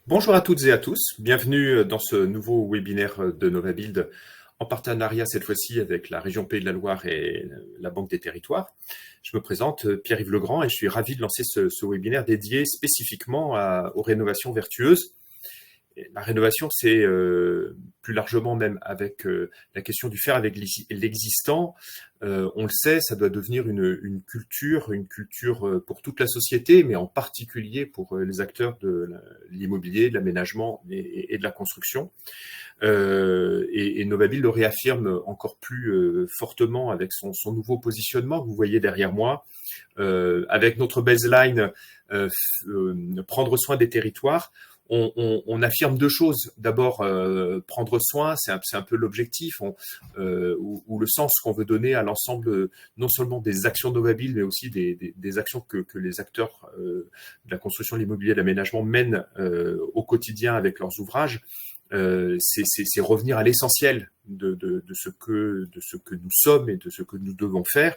Bonjour à toutes et à tous, bienvenue dans ce nouveau webinaire de NovaBuild en partenariat cette fois-ci avec la région Pays de la Loire et la Banque des Territoires. Je me présente Pierre-Yves Legrand et je suis ravi de lancer ce webinaire dédié spécifiquement aux rénovations vertueuses. Et la rénovation, c'est plus largement même avec la question du faire avec l'existant. On le sait, ça doit devenir une culture pour toute la société, mais en particulier pour les acteurs de l'immobilier, de l'aménagement et de la construction. Et NovaBuild le réaffirme encore plus fortement avec son nouveau positionnement que vous voyez derrière moi, avec notre baseline prendre soin des territoires. On affirme deux choses. D'abord, prendre soin, c'est un peu l'objectif ou le sens qu'on veut donner à l'ensemble, non seulement des actions de NovaBuild, mais aussi des actions que les acteurs de la construction, de l'immobilier, de l'aménagement mènent au quotidien avec leurs ouvrages. C'est revenir à l'essentiel de ce que nous sommes et de ce que nous devons faire.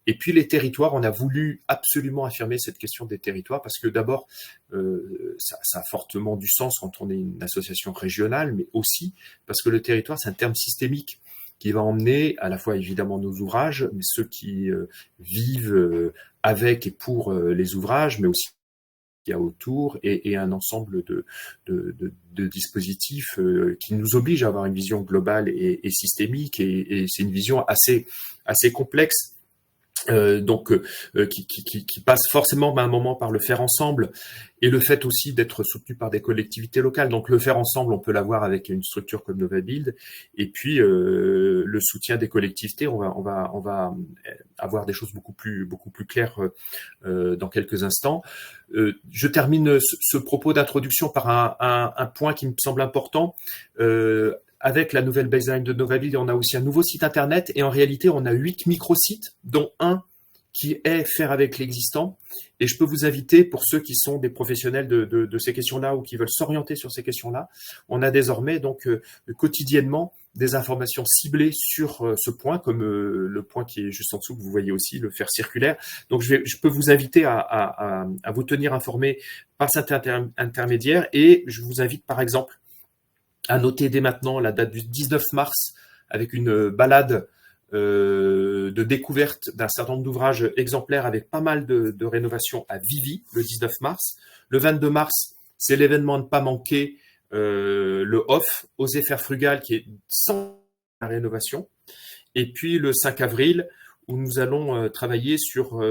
Et puis les territoires, on a voulu absolument affirmer cette question des territoires parce que d'abord, ça a fortement du sens quand on est une association régionale, mais aussi parce que le territoire, c'est un terme systémique qui va emmener à la fois évidemment nos ouvrages, mais ceux qui vivent avec et pour les ouvrages, mais aussi qu'il y a autour et un ensemble de dispositifs qui nous obligent à avoir une vision globale et systémique et c'est une vision assez complexe. Qui passe forcément à un moment par le faire ensemble et le fait aussi d'être soutenu par des collectivités locales. Donc le faire ensemble, on peut l'avoir avec une structure comme NovaBuild et puis le soutien des collectivités, on va avoir des choses beaucoup plus claires dans quelques instants. Je termine ce propos d'introduction par un point qui me semble important. Avec la nouvelle baseline de NovaBuild, on a aussi un nouveau site internet et en réalité, on a 8 microsites, dont un qui est faire avec l'existant. Et je peux vous inviter, pour ceux qui sont des professionnels de ces questions-là ou qui veulent s'orienter sur ces questions-là, on a désormais donc quotidiennement des informations ciblées sur ce point, comme le point qui est juste en dessous, que vous voyez aussi, le fer circulaire. Donc je peux vous inviter à vous tenir informé par cet intermédiaire et je vous invite par exemple à noter dès maintenant la date du 19 mars avec une balade de découverte d'un certain nombre d'ouvrages exemplaires avec pas mal de rénovations à Vivi le 19 mars. Le 22 mars, c'est l'événement à ne pas manquer, le OFF, Oser faire frugal, qui est sans la rénovation. Et puis le 5 avril, où nous allons travailler sur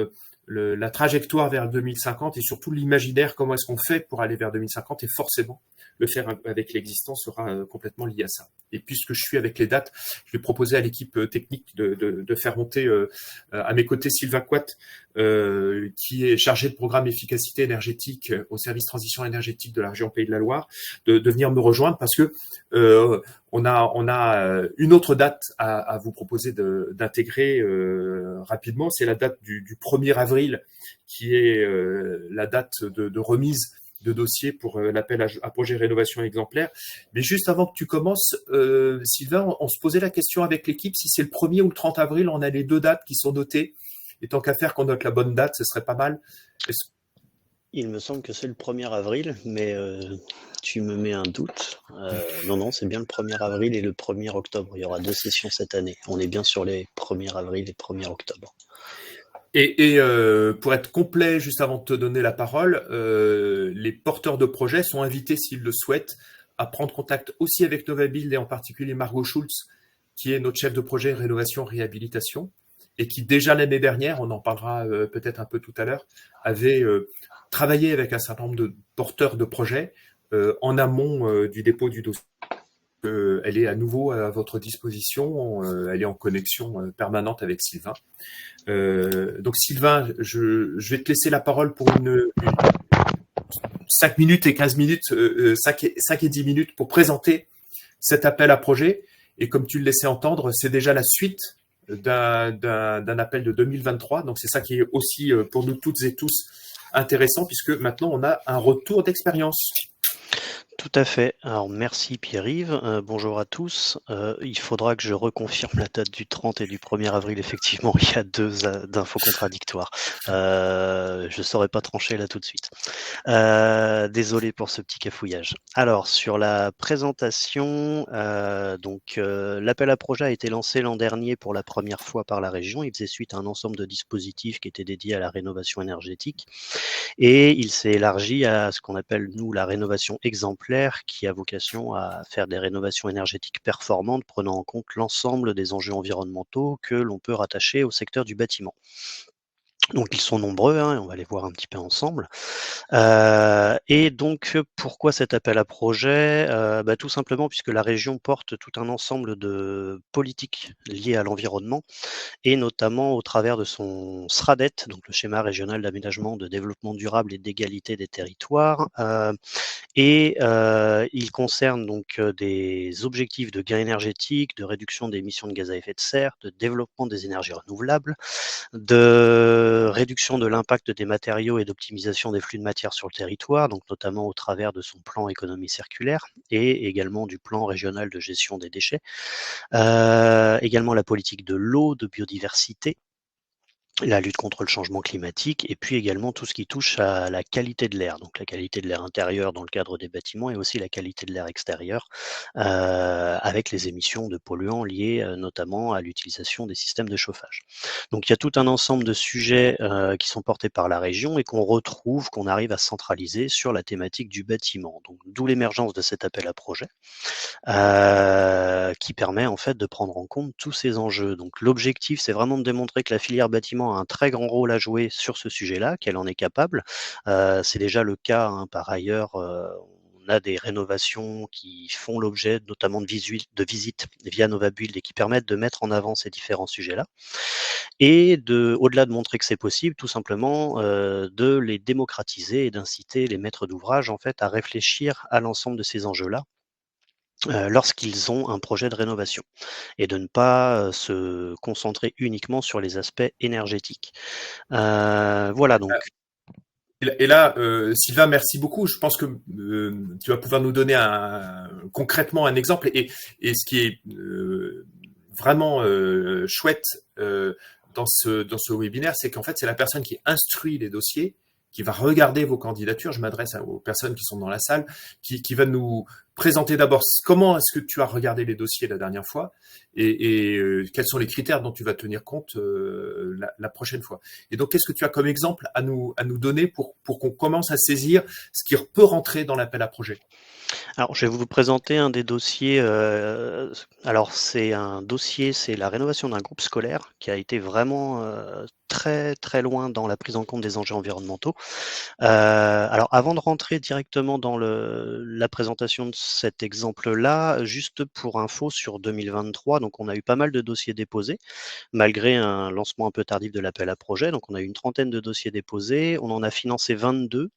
la trajectoire vers 2050 et surtout l'imaginaire, comment est-ce qu'on fait pour aller vers 2050 et forcément le faire avec l'existant sera complètement lié à ça. Et puisque je suis avec les dates, je vais proposer à l'équipe technique de faire monter à mes côtés Sylvain Quat, qui est chargé de programme efficacité énergétique au service transition énergétique de la région Pays de la Loire, de venir me rejoindre parce que on a une autre date à vous proposer d'intégrer rapidement. C'est la date du 1er avril, qui est la date de remise de dossier pour l'appel à projet rénovation exemplaire. Mais juste avant que tu commences, Sylvain, on se posait la question avec l'équipe, si c'est le 1er ou le 30 avril, on a les deux dates qui sont notées. Et tant qu'à faire qu'on note la bonne date, ce serait pas mal. Il me semble que c'est le 1er avril, mais tu me mets un doute. Non, c'est bien le 1er avril et le 1er octobre. Il y aura 2 sessions cette année. On est bien sur les 1er avril et 1er octobre. Et pour être complet, juste avant de te donner la parole, les porteurs de projets sont invités, s'ils le souhaitent, à prendre contact aussi avec NovaBuild et en particulier Margot Schulz, qui est notre chef de projet rénovation réhabilitation et qui déjà l'année dernière, on en parlera peut-être un peu tout à l'heure, avait travaillé avec un certain nombre de porteurs de projets en amont du dépôt du dossier. Elle est à nouveau à votre disposition, elle est en connexion permanente avec Sylvain. Donc Sylvain, je vais te laisser la parole pour une 5 minutes et 15 minutes, 5 et 10 minutes pour présenter cet appel à projet. Et comme tu le laissais entendre, c'est déjà la suite d'un appel de 2023. Donc c'est ça qui est aussi pour nous toutes et tous intéressant puisque maintenant on a un retour d'expérience. Tout à fait. Alors merci Pierre-Yves, bonjour à tous. Il faudra que je reconfirme la date du 30 et du 1er avril. Effectivement, il y a 2 infos contradictoires. Je saurais pas trancher là tout de suite. Désolé pour ce petit cafouillage. Alors sur la présentation, l'appel à projet a été lancé l'an dernier pour la première fois par la région. Il faisait suite à un ensemble de dispositifs qui étaient dédiés à la rénovation énergétique. Et il s'est élargi à ce qu'on appelle, nous, la rénovation exemplaire, qui a vocation à faire des rénovations énergétiques performantes, prenant en compte l'ensemble des enjeux environnementaux que l'on peut rattacher au secteur du bâtiment. Donc ils sont nombreux, hein, et on va les voir un petit peu ensemble. Et donc pourquoi cet appel à projet? Tout simplement puisque la région porte tout un ensemble de politiques liées à l'environnement, et notamment au travers de son SRADET, donc le schéma régional d'aménagement, de développement durable et d'égalité des territoires. Il concerne donc des objectifs de gain énergétique, de réduction des émissions de gaz à effet de serre, de développement des énergies renouvelables, de réduction de l'impact des matériaux et d'optimisation des flux de matière sur le territoire, donc notamment au travers de son plan économie circulaire et également du plan régional de gestion des déchets. Également la politique de l'eau, de biodiversité, la lutte contre le changement climatique et puis également tout ce qui touche à la qualité de l'air, donc la qualité de l'air intérieur dans le cadre des bâtiments et aussi la qualité de l'air extérieur, avec les émissions de polluants liées notamment à l'utilisation des systèmes de chauffage. Donc il y a tout un ensemble de sujets qui sont portés par la région et qu'on arrive à centraliser sur la thématique du bâtiment. Donc d'où l'émergence de cet appel à projet qui permet en fait de prendre en compte tous ces enjeux. Donc l'objectif, c'est vraiment de démontrer que la filière bâtiment a un très grand rôle à jouer sur ce sujet-là, qu'elle en est capable. C'est déjà le cas, hein, par ailleurs, on a des rénovations qui font l'objet notamment de visites via Novabuild et qui permettent de mettre en avant ces différents sujets-là. Et au-delà de montrer que c'est possible, tout simplement, de les démocratiser et d'inciter les maîtres d'ouvrage en fait à réfléchir à l'ensemble de ces enjeux-là lorsqu'ils ont un projet de rénovation et de ne pas, se concentrer uniquement sur les aspects énergétiques. Voilà donc. Sylvain, merci beaucoup. Je pense que tu vas pouvoir nous donner concrètement un exemple. Et ce qui est vraiment chouette dans ce webinaire, c'est qu'en fait, c'est la personne qui instruit les dossiers, qui va regarder vos candidatures. Je m'adresse aux personnes qui sont dans la salle, qui va nous présenter d'abord comment est-ce que tu as regardé les dossiers la dernière fois et quels sont les critères dont tu vas tenir compte la prochaine fois. Et donc, qu'est-ce que tu as comme exemple à nous donner pour qu'on commence à saisir ce qui peut rentrer dans l'appel à projet? Alors, je vais vous présenter un des dossiers. Alors, c'est un dossier, c'est la rénovation d'un groupe scolaire qui a été vraiment très très loin dans la prise en compte des enjeux environnementaux. Alors, avant de rentrer directement dans la présentation de cet exemple-là, juste pour info sur 2023, donc on a eu pas mal de dossiers déposés, malgré un lancement un peu tardif de l'appel à projet. Donc, on a eu une trentaine de dossiers déposés, on en a financé 22.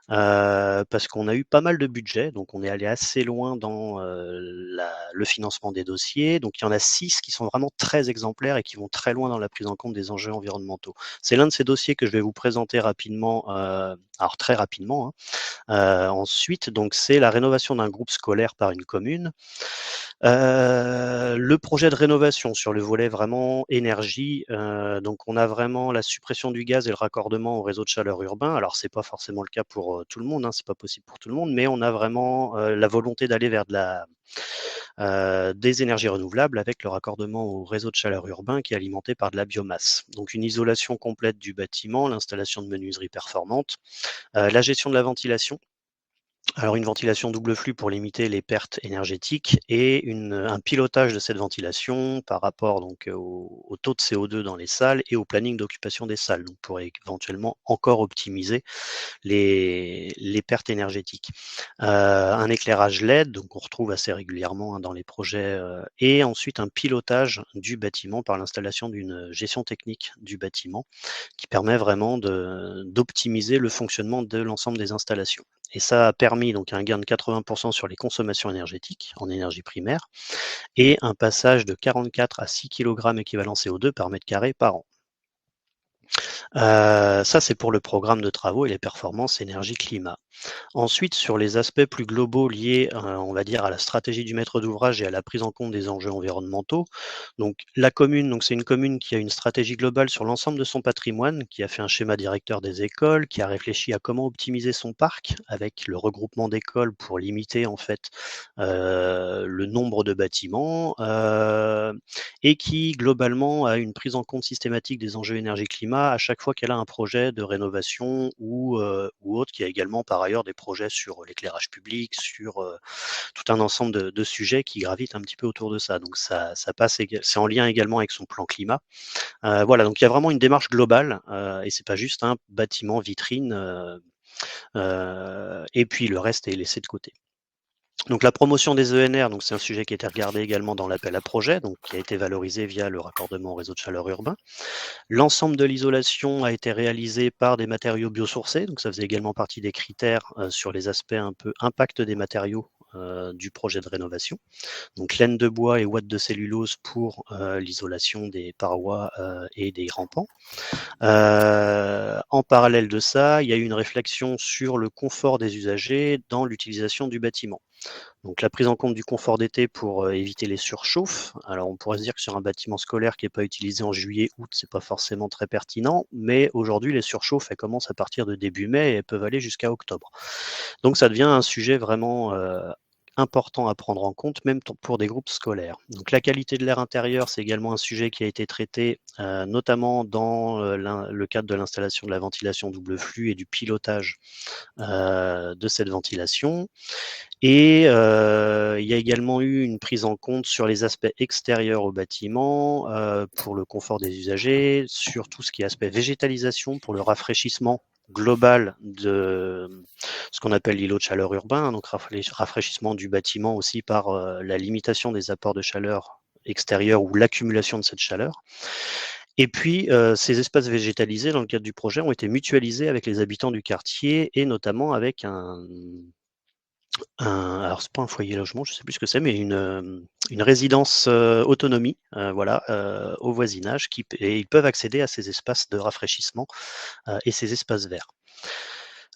Parce qu'on a eu pas mal de budget, donc on est allé assez loin dans le financement des dossiers. Donc il y en a 6 qui sont vraiment très exemplaires et qui vont très loin dans la prise en compte des enjeux environnementaux. C'est l'un de ces dossiers que je vais vous présenter rapidement, alors très rapidement, hein. Ensuite, donc c'est la rénovation d'un groupe scolaire par une commune. Le projet de rénovation sur le volet vraiment énergie, donc on a vraiment la suppression du gaz et le raccordement au réseau de chaleur urbain. Alors c'est pas forcément le cas pour, tout le monde, hein, c'est pas possible pour tout le monde, mais on a vraiment, la volonté d'aller vers des énergies renouvelables avec le raccordement au réseau de chaleur urbain qui est alimenté par de la biomasse. Donc une isolation complète du bâtiment, l'installation de menuiseries performantes, la gestion de la ventilation. Alors une ventilation double flux pour limiter les pertes énergétiques et un pilotage de cette ventilation par rapport donc au taux de CO2 dans les salles et au planning d'occupation des salles, donc pour éventuellement encore optimiser les pertes énergétiques. Un éclairage LED, donc on retrouve assez régulièrement, hein, dans les projets, et ensuite un pilotage du bâtiment par l'installation d'une gestion technique du bâtiment qui permet vraiment d'optimiser le fonctionnement de l'ensemble des installations. Et ça a permis donc un gain de 80% sur les consommations énergétiques en énergie primaire et un passage de 44 à 6 kg équivalent CO2 par mètre carré par an. Ça, c'est pour le programme de travaux et les performances énergie-climat. Ensuite, sur les aspects plus globaux liés, on va dire, à la stratégie du maître d'ouvrage et à la prise en compte des enjeux environnementaux. Donc la commune, donc c'est une commune qui a une stratégie globale sur l'ensemble de son patrimoine, qui a fait un schéma directeur des écoles, qui a réfléchi à comment optimiser son parc avec le regroupement d'écoles pour limiter en fait, le nombre de bâtiments, et qui globalement a une prise en compte systématique des enjeux énergie-climat à chaque fois qu'elle a un projet de rénovation ou autre, qui a également par ailleurs des projets sur l'éclairage public, sur tout un ensemble de sujets qui gravitent un petit peu autour de ça. Donc ça passe, c'est en lien également avec son plan climat. Voilà, donc il y a vraiment une démarche globale et c'est pas juste un bâtiment vitrine et puis le reste est laissé de côté. Donc la promotion des ENR, donc c'est un sujet qui a été regardé également dans l'appel à projet, donc qui a été valorisé via le raccordement au réseau de chaleur urbain. L'ensemble de l'isolation a été réalisé par des matériaux biosourcés, donc ça faisait également partie des critères sur les aspects un peu impact des matériaux du projet de rénovation. Donc laine de bois et ouate de cellulose pour l'isolation des parois et des rampants. En parallèle de ça, il y a eu une réflexion sur le confort des usagers dans l'utilisation du bâtiment. Donc la prise en compte du confort d'été pour éviter les surchauffes. Alors on pourrait se dire que sur un bâtiment scolaire qui n'est pas utilisé en juillet, août, c'est pas forcément très pertinent, mais aujourd'hui les surchauffes elles commencent à partir de début mai et elles peuvent aller jusqu'à octobre. Donc ça devient un sujet vraiment important à prendre en compte, même pour des groupes scolaires. Donc la qualité de l'air intérieur, c'est également un sujet qui a été traité notamment dans le cadre de l'installation de la ventilation double flux et du pilotage de cette ventilation. Et il y a également eu une prise en compte sur les aspects extérieurs au bâtiment, pour le confort des usagers, sur tout ce qui est aspect végétalisation, pour le rafraîchissement global de ce qu'on appelle l'îlot de chaleur urbain, donc rafraîchissement du bâtiment aussi par la limitation des apports de chaleur extérieurs ou l'accumulation de cette chaleur. Et puis, ces espaces végétalisés, dans le cadre du projet, ont été mutualisés avec les habitants du quartier et notamment avec alors c'est pas un foyer logement, je sais plus ce que c'est, mais une résidence autonomie, voilà, au voisinage et ils peuvent accéder à ces espaces de rafraîchissement et ces espaces verts.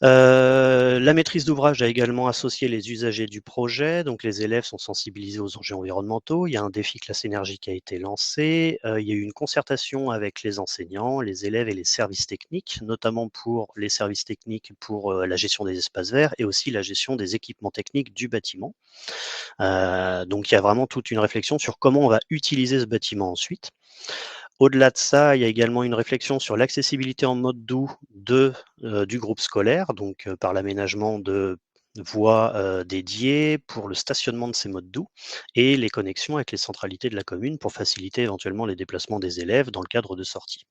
La maîtrise d'ouvrage a également associé les usagers du projet, donc les élèves sont sensibilisés aux enjeux environnementaux. Il y a un défi classe énergie qui a été lancé. Il y a eu une concertation avec les enseignants, les élèves et les services techniques, notamment pour les services techniques pour la gestion des espaces verts et aussi la gestion des équipements techniques du bâtiment. Donc il y a vraiment toute une réflexion sur comment on va utiliser ce bâtiment ensuite. Au-delà de ça, il y a également une réflexion sur l'accessibilité en mode doux du groupe scolaire, donc par l'aménagement de voies dédiées pour le stationnement de ces modes doux et les connexions avec les centralités de la commune pour faciliter éventuellement les déplacements des élèves dans le cadre de sorties.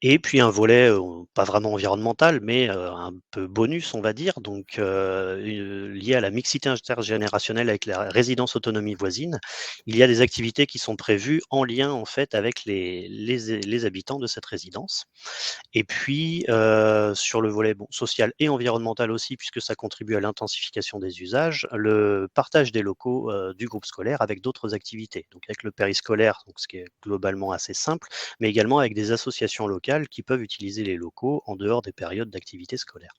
Et puis un volet, pas vraiment environnemental, mais un peu bonus, on va dire, donc lié à la mixité intergénérationnelle avec la résidence autonomie voisine. Il y a des activités qui sont prévues en lien, en fait, avec les habitants de cette résidence. Et puis, sur le volet, bon, social et environnemental aussi, puisque ça contribue à l'intensification des usages, le partage des locaux, du groupe scolaire avec d'autres activités. Donc avec le périscolaire, donc ce qui est globalement assez simple, mais également avec des associations locales qui peuvent utiliser les locaux en dehors des périodes d'activité scolaire.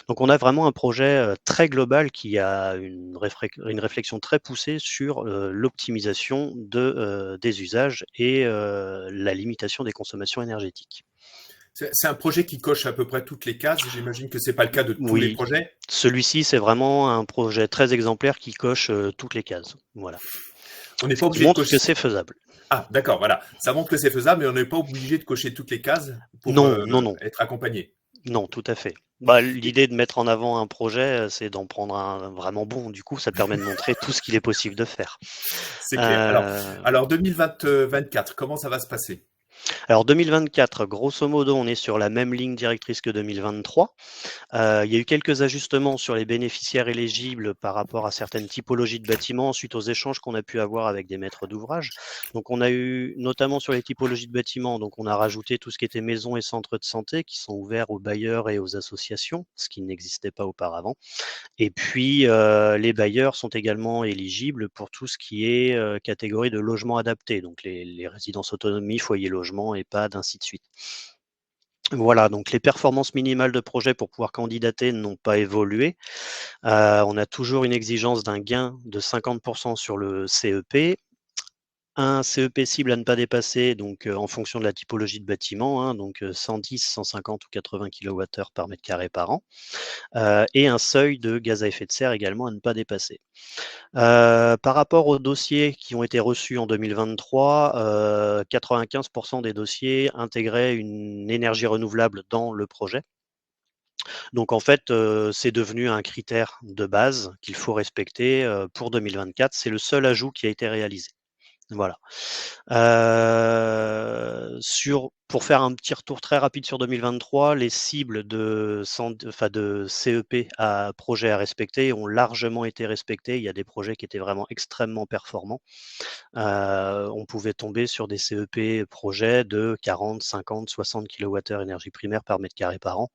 Donc on a vraiment un projet très global qui a une réflexion très poussée sur l'optimisation des usages et la limitation des consommations énergétiques. C'est un projet qui coche à peu près toutes les cases. J'imagine que c'est pas le cas de tous les Oui, projets. celui-ci c'est vraiment un projet très exemplaire qui coche toutes les cases. Voilà. On n'est Ce pas qui obligé de montre que cocher. c'est faisable. Ah, d'accord, voilà. Ça montre que c'est faisable, mais on n'est pas obligé de cocher toutes les cases pour Non, non, non. être accompagné. Non, tout à fait. Bah, Et l'idée de mettre en avant un projet, c'est d'en prendre un vraiment bon. Du coup, ça permet de montrer tout ce qu'il est possible de faire. c'est clair. Heu Alors 2024, comment ça va se passer? Alors 2024, grosso modo, on est sur la même ligne directrice que 2023. Il y a eu quelques ajustements sur les bénéficiaires éligibles par rapport à certaines typologies de bâtiments suite aux échanges qu'on a pu avoir avec des maîtres d'ouvrage. Donc on a eu, notamment sur les typologies de bâtiments, donc on a rajouté tout ce qui était maisons et centres de santé qui sont ouverts aux bailleurs et aux associations, ce qui n'existait pas auparavant. Et puis les bailleurs sont également éligibles pour tout ce qui est catégorie de logement adapté, donc les résidences autonomie, foyer logement, EHPAD, ainsi de suite. Voilà, donc les performances minimales de projet pour pouvoir candidater n'ont pas évolué. On a toujours une exigence d'un gain de 50% sur le CEP. Un CEP cible à ne pas dépasser, donc en fonction de la typologie de bâtiment, hein, donc 110, 150 ou 80 kWh par mètre carré par an, et un seuil de gaz à effet de serre également à ne pas dépasser. Par rapport aux dossiers qui ont été reçus en 2023, 95% des dossiers intégraient une énergie renouvelable dans le projet. Donc en fait, c'est devenu un critère de base qu'il faut respecter pour 2024. C'est le seul ajout qui a été réalisé. Voilà. Pour faire un petit retour très rapide sur 2023, les cibles de CEP à projet à respecter ont largement été respectées. Il y a des projets qui étaient vraiment extrêmement performants. On pouvait tomber sur des CEP projets de 40, 50, 60 kWh énergie primaire par mètre carré par an.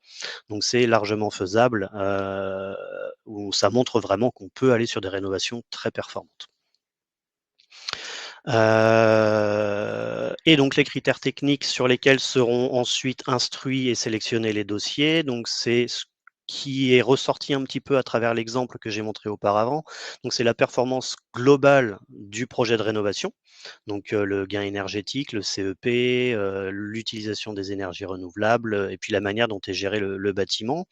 Donc c'est largement faisable, où ça montre vraiment qu'on peut aller sur des rénovations très performantes. Et donc les critères techniques sur lesquels seront ensuite instruits et sélectionnés les dossiers. Donc c'est ce qui est ressorti un petit peu à travers l'exemple que j'ai montré auparavant. Donc c'est la performance globale du projet de rénovation. Donc le gain énergétique, le CEP, l'utilisation des énergies renouvelables et puis la manière dont est géré le bâtiment.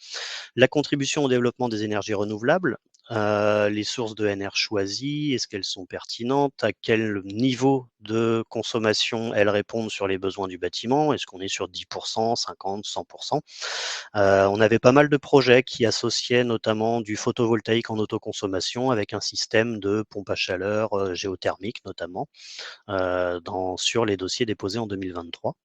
La contribution au développement des énergies renouvelables, les sources de NR choisies, est-ce qu'elles sont pertinentes? À quel niveau de consommation elles répondent sur les besoins du bâtiment? Est-ce qu'on est sur 10%, 50, 100%? On avait pas mal de projets qui associaient notamment du photovoltaïque en autoconsommation avec un système de pompe à chaleur géothermique notamment sur les dossiers déposés en 2023.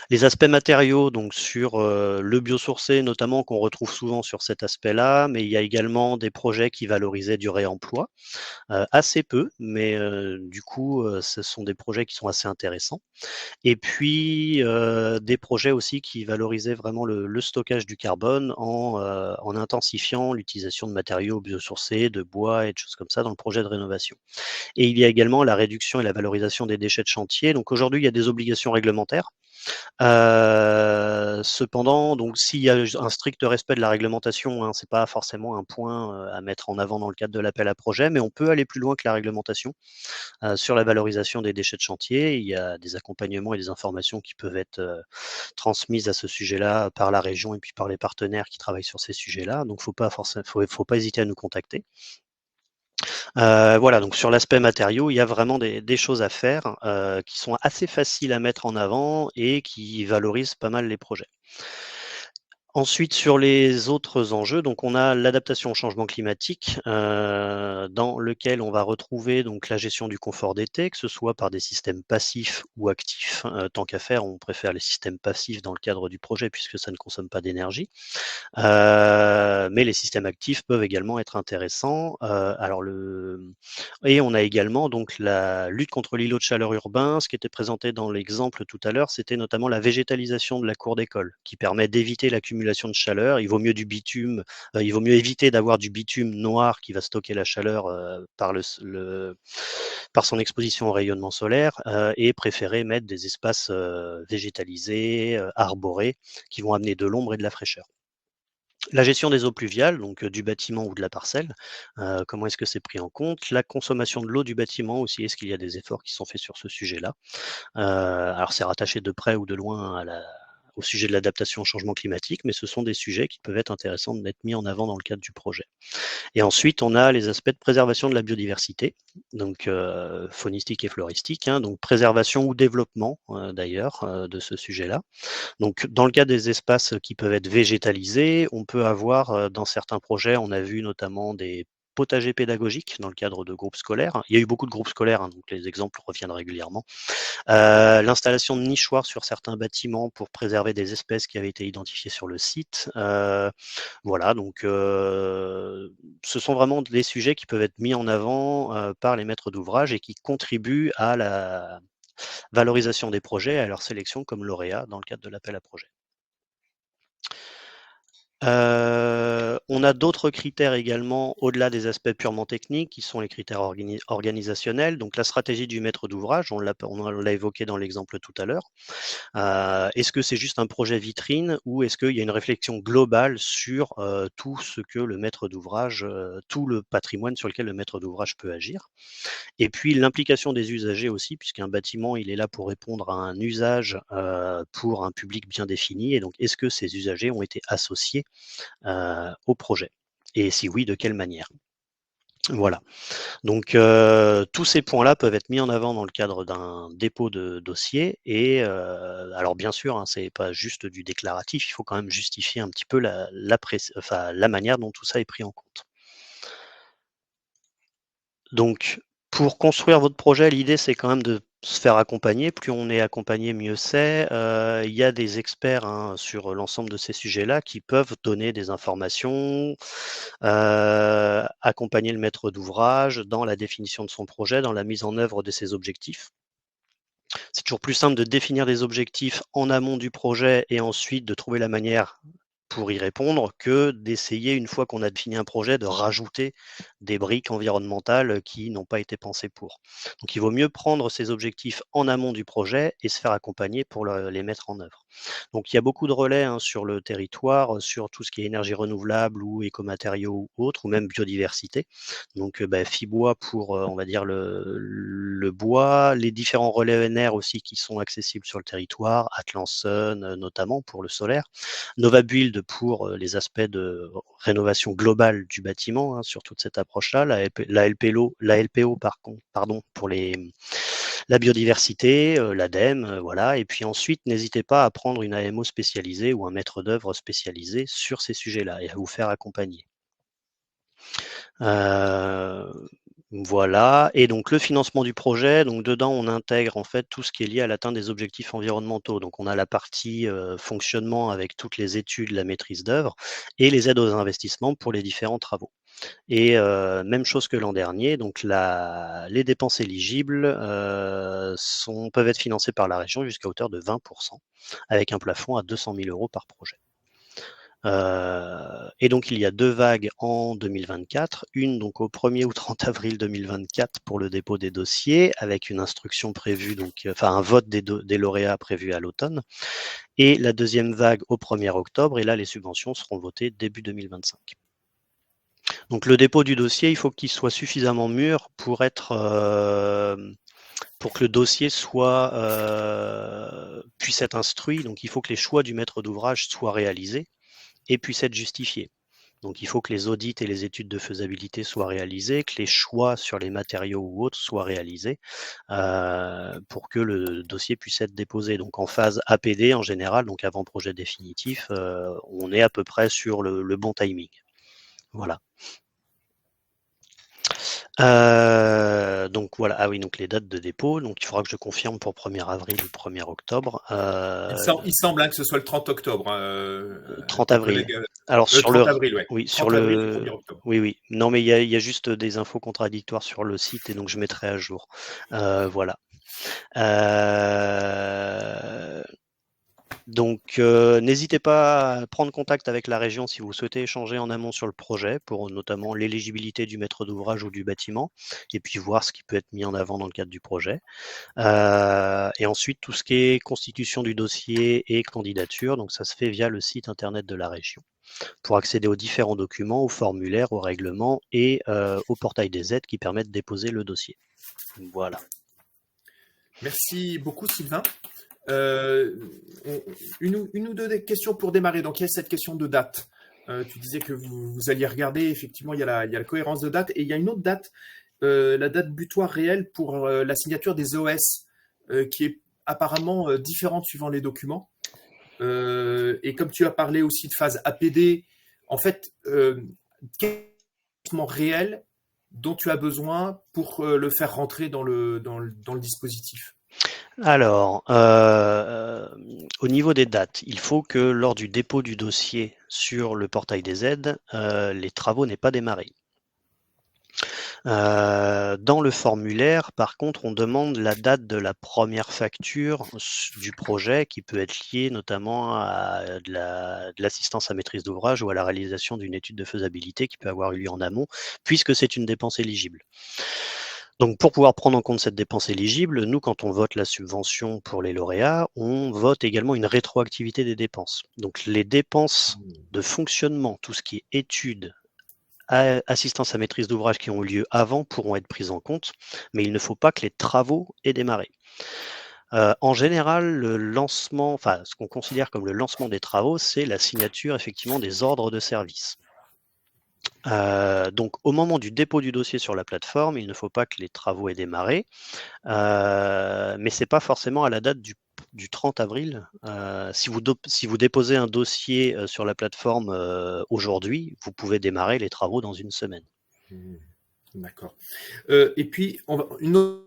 Les aspects matériaux, donc sur le biosourcé notamment, qu'on retrouve souvent sur cet aspect-là, mais il y a également des projets qui valorisaient du réemploi, assez peu, mais du coup, ce sont des projets qui sont assez intéressants. Et puis, des projets aussi qui valorisaient vraiment le stockage du carbone en intensifiant l'utilisation de matériaux biosourcés, de bois et de choses comme ça dans le projet de rénovation. Et il y a également la réduction et la valorisation des déchets de chantier. Donc aujourd'hui, il y a des obligations réglementaires. Cependant, donc s'il y a un strict respect de la réglementation, hein, c'est pas forcément un point, à mettre en avant dans le cadre de l'appel à projet, mais on peut aller plus loin que la réglementation, sur la valorisation des déchets de chantier. Il y a des accompagnements et des informations qui peuvent être, transmises à ce sujet-là par la région et puis par les partenaires qui travaillent sur ces sujets-là. Donc faut pas hésiter à nous contacter. Voilà, donc sur l'aspect matériaux, il y a vraiment des choses à faire, qui sont assez faciles à mettre en avant et qui valorisent pas mal les projets. Ensuite, sur les autres enjeux, donc on a l'adaptation au changement climatique, dans lequel on va retrouver donc la gestion du confort d'été, que ce soit par des systèmes passifs ou actifs. Tant qu'à faire, on préfère les systèmes passifs dans le cadre du projet puisque ça ne consomme pas d'énergie. Mais les systèmes actifs peuvent également être intéressants. Et on a également donc la lutte contre l'îlot de chaleur urbain. Ce qui était présenté dans l'exemple tout à l'heure, c'était notamment la végétalisation de la cour d'école, qui permet d'éviter l'accumulation de chaleur. Il vaut mieux du bitume, il vaut mieux éviter d'avoir du bitume noir qui va stocker la chaleur par son exposition au rayonnement solaire, et préférer mettre des espaces végétalisés, arborés, qui vont amener de l'ombre et de la fraîcheur. La gestion des eaux pluviales, donc du bâtiment ou de la parcelle, comment est-ce que c'est pris en compte? La consommation de l'eau du bâtiment aussi, est-ce qu'il y a des efforts qui sont faits sur ce sujet-là? Alors c'est rattaché de près ou de loin au sujet de l'adaptation au changement climatique, mais ce sont des sujets qui peuvent être intéressants d'être mis en avant dans le cadre du projet. Et ensuite, on a les aspects de préservation de la biodiversité, donc faunistique et floristique, hein, donc préservation ou développement d'ailleurs de ce sujet-là. Donc, dans le cas des espaces qui peuvent être végétalisés, on peut avoir, dans certains projets, on a vu notamment des potagers pédagogiques dans le cadre de groupes scolaires. Il y a eu beaucoup de groupes scolaires, hein, donc les exemples reviennent régulièrement. L'installation de nichoirs sur certains bâtiments pour préserver des espèces qui avaient été identifiées sur le site. Voilà, donc ce sont vraiment des sujets qui peuvent être mis en avant par les maîtres d'ouvrage et qui contribuent à la valorisation des projets et à leur sélection comme lauréat dans le cadre de l'appel à projet. On a d'autres critères également, au-delà des aspects purement techniques, qui sont les critères organisationnels. Donc la stratégie du maître d'ouvrage, on l'a évoqué dans l'exemple tout à l'heure. Est-ce que c'est juste un projet vitrine ou est-ce qu'il y a une réflexion globale sur tout ce que le maître d'ouvrage, tout le patrimoine sur lequel le maître d'ouvrage peut agir? Et puis l'implication des usagers aussi, puisqu'un bâtiment, il est là pour répondre à un usage pour un public bien défini. Et donc, est-ce que ces usagers ont été associés au projet? Et si oui, de quelle manière? Voilà. Donc, tous ces points-là peuvent être mis en avant dans le cadre d'un dépôt de dossier. Et alors, bien sûr, hein, c'est pas juste du déclaratif. Il faut quand même justifier un petit peu la manière dont tout ça est pris en compte. Donc, pour construire votre projet, l'idée, c'est quand même de se faire accompagner. Plus on est accompagné, mieux c'est. Il y a des experts hein, sur l'ensemble de ces sujets-là qui peuvent donner des informations, accompagner le maître d'ouvrage dans la définition de son projet, dans la mise en œuvre de ses objectifs. C'est toujours plus simple de définir des objectifs en amont du projet et ensuite de trouver la manière pour y répondre que d'essayer, une fois qu'on a défini un projet, de rajouter des briques environnementales qui n'ont pas été pensées pour. Donc il vaut mieux prendre ces objectifs en amont du projet et se faire accompagner pour les mettre en œuvre. Donc il y a beaucoup de relais hein, sur le territoire, sur tout ce qui est énergie renouvelable ou écomatériaux ou autres, ou même biodiversité. Donc Fibois pour, on va dire, le bois, les différents relais ENR aussi qui sont accessibles sur le territoire, Atlansun notamment pour le solaire, NovaBuild pour les aspects de rénovation globale du bâtiment, hein, sur toute cette approche-là, la LPO pardon, pour la biodiversité, l'ADEME, voilà. Et puis ensuite, n'hésitez pas à prendre une AMO spécialisée ou un maître d'œuvre spécialisé sur ces sujets-là et à vous faire accompagner. Voilà, et donc le financement du projet, donc dedans on intègre en fait tout ce qui est lié à l'atteinte des objectifs environnementaux. Donc on a la partie fonctionnement avec toutes les études, la maîtrise d'œuvre et les aides aux investissements pour les différents travaux. Et même chose que l'an dernier, donc les dépenses éligibles peuvent être financées par la région jusqu'à hauteur de 20%, avec un plafond à 200 000 € par projet. Et donc il y a 2 vagues en 2024, une donc au 1er ou 30 avril 2024 pour le dépôt des dossiers, avec une instruction prévue, donc un vote des lauréats prévu à l'automne, et la deuxième vague au 1er octobre, et là les subventions seront votées début 2025. Donc le dépôt du dossier, il faut qu'il soit suffisamment mûr pour que le dossier puisse être instruit. Donc il faut que les choix du maître d'ouvrage soient réalisés et puissent être justifiés. Donc il faut que les audits et les études de faisabilité soient réalisés, que les choix sur les matériaux ou autres soient réalisés pour que le dossier puisse être déposé. Donc en phase APD en général, donc avant projet définitif, on est à peu près sur le bon timing. Voilà. Donc voilà, ah oui, donc les dates de dépôt, donc il faudra que je confirme pour 1er avril ou 1er octobre. Il semble hein, que ce soit le 30 octobre. 30 avril. Alors sur 30 avril, ouais. Oui, 30 sur avril et 1er octobre. Oui. Non, mais il y a juste des infos contradictoires sur le site et donc je mettrai à jour. Voilà. Donc, n'hésitez pas à prendre contact avec la région si vous souhaitez échanger en amont sur le projet, pour notamment l'éligibilité du maître d'ouvrage ou du bâtiment, et puis voir ce qui peut être mis en avant dans le cadre du projet. Et ensuite, tout ce qui est constitution du dossier et candidature, donc ça se fait via le site internet de la région, pour accéder aux différents documents, aux formulaires, aux règlements et au portail des aides qui permettent de déposer le dossier. Voilà. Merci beaucoup, Sylvain. Une ou deux questions pour démarrer. Donc, il y a cette question de date. Tu disais que vous alliez regarder. Effectivement, il y a la cohérence de date. Et il y a une autre date, la date butoir réelle pour la signature des OS, qui est apparemment différente suivant les documents. Et comme tu as parlé aussi de phase APD, en fait, quel est le document réel dont tu as besoin pour le faire rentrer dans le dispositif? Alors, au niveau des dates, il faut que lors du dépôt du dossier sur le portail des aides, les travaux n'aient pas démarré. Dans le formulaire, par contre, on demande la date de la première facture du projet qui peut être liée notamment à de l'assistance à maîtrise d'ouvrage ou à la réalisation d'une étude de faisabilité qui peut avoir eu lieu en amont, puisque c'est une dépense éligible. Donc, pour pouvoir prendre en compte cette dépense éligible, nous, quand on vote la subvention pour les lauréats, on vote également une rétroactivité des dépenses. Donc, les dépenses de fonctionnement, tout ce qui est études, assistance à maîtrise d'ouvrage qui ont eu lieu avant pourront être prises en compte, mais il ne faut pas que les travaux aient démarré. En général, le lancement, enfin, ce qu'on considère comme le lancement des travaux, c'est la signature effectivement des ordres de service. Donc, au moment du dépôt du dossier sur la plateforme, il ne faut pas que les travaux aient démarré, mais c'est pas forcément à la date du 30 avril. Si vous déposez un dossier sur la plateforme aujourd'hui, vous pouvez démarrer les travaux dans une semaine. D'accord. Et puis, une autre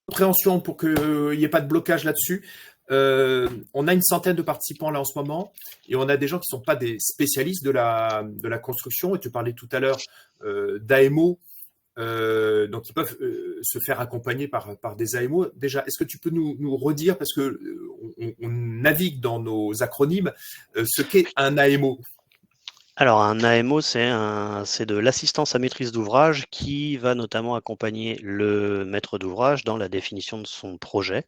préhension pour qu'il n'y ait pas de blocage là-dessus. On a une centaine de participants là en ce moment et on a des gens qui ne sont pas des spécialistes de la construction. Et tu parlais tout à l'heure d'AMO. Donc, ils peuvent se faire accompagner par des AMO. Déjà, est-ce que tu peux nous redire, parce que on navigue dans nos acronymes, ce qu'est un AMO? Alors, un AMO, c'est de l'assistance à maîtrise d'ouvrage qui va notamment accompagner le maître d'ouvrage dans la définition de son projet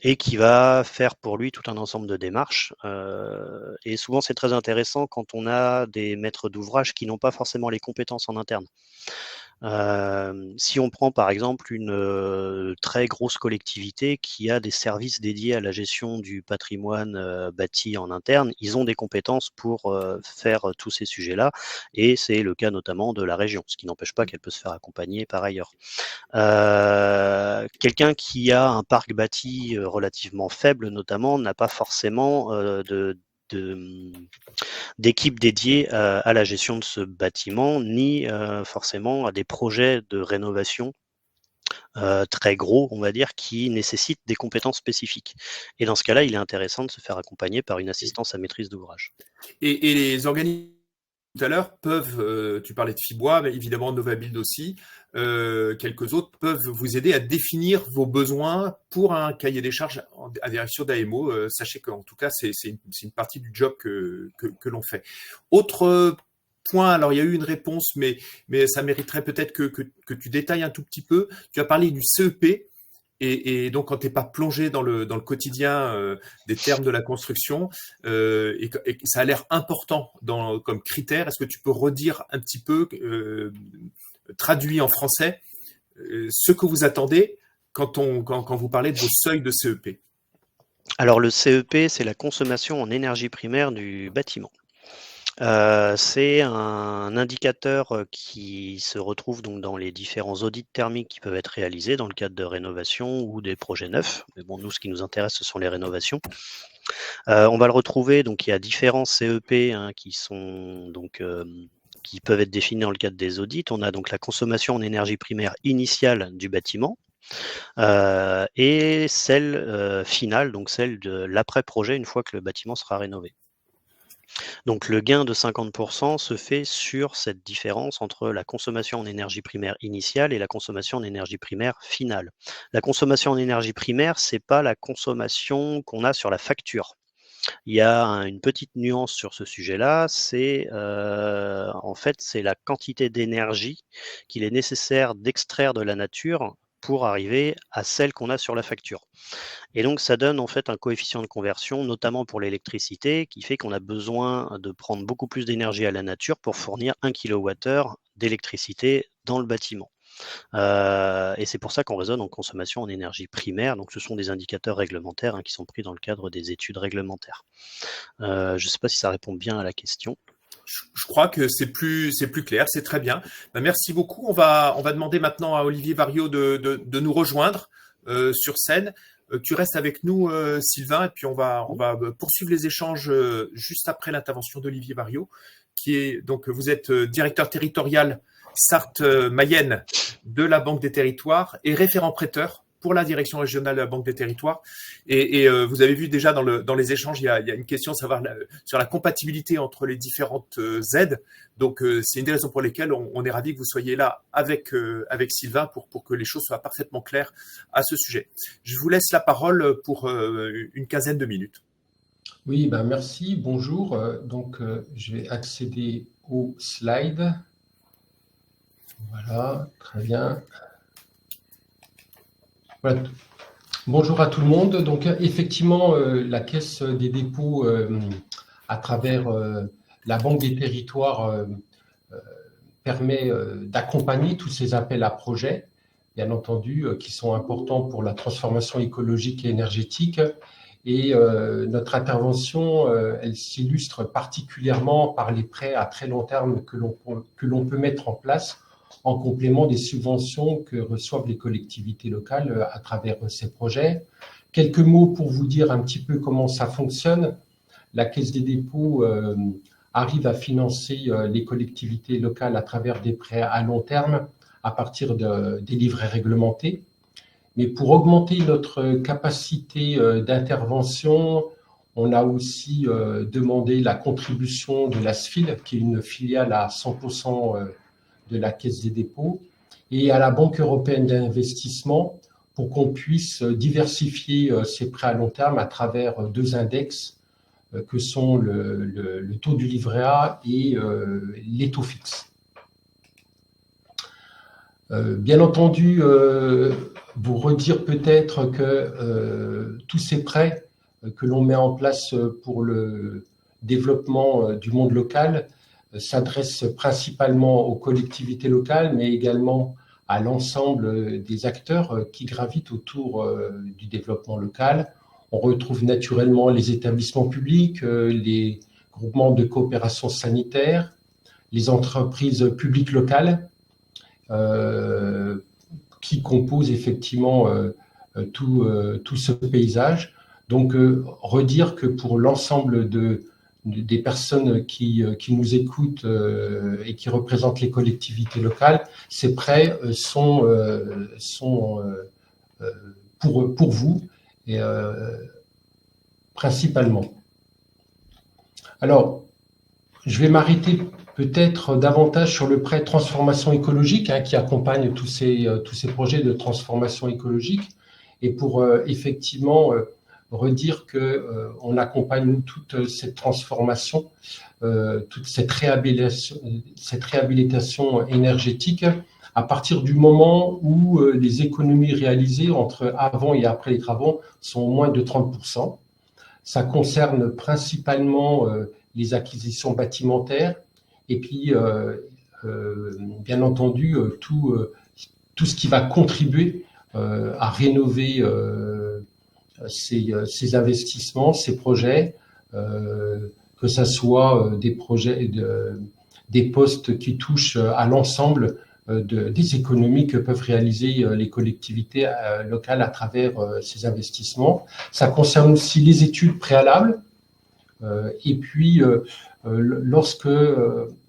et qui va faire pour lui tout un ensemble de démarches. Et souvent, c'est très intéressant quand on a des maîtres d'ouvrage qui n'ont pas forcément les compétences en interne. Si on prend par exemple une très grosse collectivité qui a des services dédiés à la gestion du patrimoine bâti en interne, ils ont des compétences pour faire tous ces sujets-là, et c'est le cas notamment de la région, ce qui n'empêche pas qu'elle peut se faire accompagner par ailleurs. Quelqu'un qui a un parc bâti relativement faible notamment n'a pas forcément d'équipe dédiée à la gestion de ce bâtiment, ni forcément à des projets de rénovation très gros, on va dire, qui nécessitent des compétences spécifiques. Et dans ce cas-là, il est intéressant de se faire accompagner par une assistance à maîtrise d'ouvrage. Et les organismes tout à l'heure peuvent, tu parlais de Fibois, mais évidemment Novabuild aussi, quelques autres peuvent vous aider à définir vos besoins pour un cahier des charges à direction d'AMO. Sachez qu'en tout cas, c'est une partie du job que l'on fait. Autre point, alors il y a eu une réponse, mais ça mériterait peut-être que tu détailles un tout petit peu. Tu as parlé du CEP. Et donc, quand tu n'es pas plongé dans le quotidien des termes de la construction, et que ça a l'air important comme critère, est-ce que tu peux redire un petit peu, traduit en français, ce que vous attendez quand vous parlez de vos seuils de CEP? Alors, le CEP, c'est la consommation en énergie primaire du bâtiment. C'est un indicateur qui se retrouve donc dans les différents audits thermiques qui peuvent être réalisés dans le cadre de rénovation ou des projets neufs. Mais bon, nous, ce qui nous intéresse, ce sont les rénovations. On va le retrouver, donc il y a différents CEP qui sont donc qui peuvent être définis dans le cadre des audits. On a donc la consommation en énergie primaire initiale du bâtiment et celle finale, donc celle de l'après-projet une fois que le bâtiment sera rénové. Donc le gain de 50% se fait sur cette différence entre la consommation en énergie primaire initiale et la consommation en énergie primaire finale. La consommation en énergie primaire, c'est pas la consommation qu'on a sur la facture. Il y a une petite nuance sur ce sujet-là, c'est en fait c'est la quantité d'énergie qu'il est nécessaire d'extraire de la nature pour arriver à celle qu'on a sur la facture. Et donc, ça donne en fait un coefficient de conversion, notamment pour l'électricité, qui fait qu'on a besoin de prendre beaucoup plus d'énergie à la nature pour fournir 1 kWh d'électricité dans le bâtiment. Et c'est pour ça qu'on raisonne en consommation en énergie primaire. Donc, ce sont des indicateurs réglementaires qui sont pris dans le cadre des études réglementaires. Je ne sais pas si ça répond bien à la question. Je crois que c'est plus clair, c'est très bien. Merci beaucoup. On va demander maintenant à Olivier Variot de nous rejoindre sur scène. Tu restes avec nous, Sylvain, et puis on va poursuivre les échanges juste après l'intervention d'Olivier Variot, qui est donc vous êtes directeur territorial Sarthe Mayenne de la Banque des Territoires et référent prêteur pour la direction régionale de la Banque des Territoires. Et vous avez vu déjà dans les échanges, il y a une question sur la compatibilité entre les différentes aides. Donc, c'est une des raisons pour lesquelles on est ravi que vous soyez là avec Sylvain pour que les choses soient parfaitement claires à ce sujet. Je vous laisse la parole pour une quinzaine de minutes. Oui, ben merci, bonjour. Je vais accéder au slide. Voilà, très bien. Voilà. Bonjour à tout le monde. Donc, effectivement, la Caisse des dépôts, à travers la Banque des Territoires, permet d'accompagner tous ces appels à projets, bien entendu, qui sont importants pour la transformation écologique et énergétique. Et notre intervention, elle s'illustre particulièrement par les prêts à très long terme que l'on peut mettre en place en complément des subventions que reçoivent les collectivités locales à travers ces projets. Quelques mots pour vous dire un petit peu comment ça fonctionne. La Caisse des dépôts arrive à financer les collectivités locales à travers des prêts à long terme à partir des livrets réglementés. Mais pour augmenter notre capacité d'intervention, on a aussi demandé la contribution de la SFIL, qui est une filiale à 100% de la Caisse des dépôts, et à la Banque européenne d'investissement pour qu'on puisse diversifier ces prêts à long terme à travers deux index que sont le taux du livret A et les taux fixes. Bien entendu, vous redire peut-être que tous ces prêts que l'on met en place pour le développement du monde local s'adressent principalement aux collectivités locales, mais également à l'ensemble des acteurs qui gravitent autour du développement local. On retrouve naturellement les établissements publics, les groupements de coopération sanitaire, les entreprises publiques locales, qui composent effectivement tout ce paysage. Donc, redire que pour l'ensemble des personnes qui nous écoutent et qui représentent les collectivités locales, ces prêts sont pour vous, et principalement. Alors, je vais m'arrêter peut-être davantage sur le prêt transformation écologique qui accompagne tous ces projets de transformation écologique, et pour effectivement redire que on accompagne toute cette transformation, toute cette réhabilitation énergétique à partir du moment où les économies réalisées entre avant et après les travaux sont au moins de 30%. Ça concerne principalement les acquisitions bâtimentaires et puis, bien entendu, tout ce qui va contribuer à rénover ces investissements, ces projets, que ce soit des projets, des postes qui touchent à l'ensemble des économies que peuvent réaliser les collectivités locales à travers ces investissements. Ça concerne aussi les études préalables. Et puis, lorsque,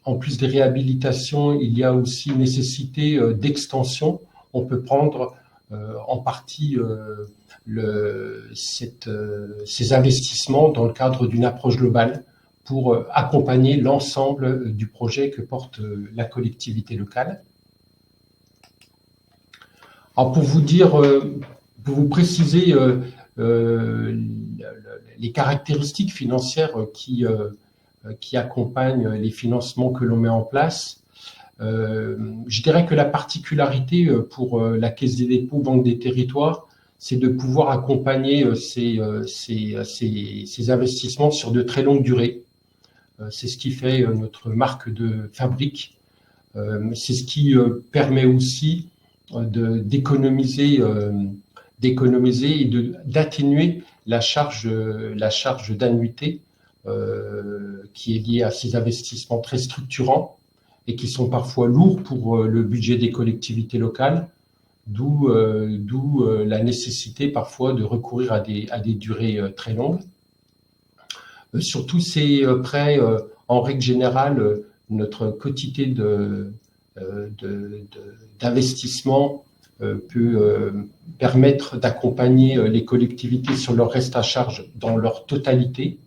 en plus des réhabilitations, il y a aussi nécessité d'extension, on peut prendre en partie ces investissements dans le cadre d'une approche globale pour accompagner l'ensemble du projet que porte la collectivité locale. Alors, pour vous dire, pour vous préciser les caractéristiques financières qui accompagnent les financements que l'on met en place, je dirais que la particularité pour la Caisse des dépôts, Banque des Territoires, c'est de pouvoir accompagner ces investissements sur de très longues durées. C'est ce qui fait notre marque de fabrique. C'est ce qui permet aussi d'économiser et d'atténuer la charge d'annuité qui est liée à ces investissements très structurants et qui sont parfois lourds pour le budget des collectivités locales, d'où la nécessité parfois de recourir à des durées très longues. Sur tous ces prêts, en règle générale, notre quantité d'investissement peut permettre d'accompagner les collectivités sur leur reste à charge dans leur totalité,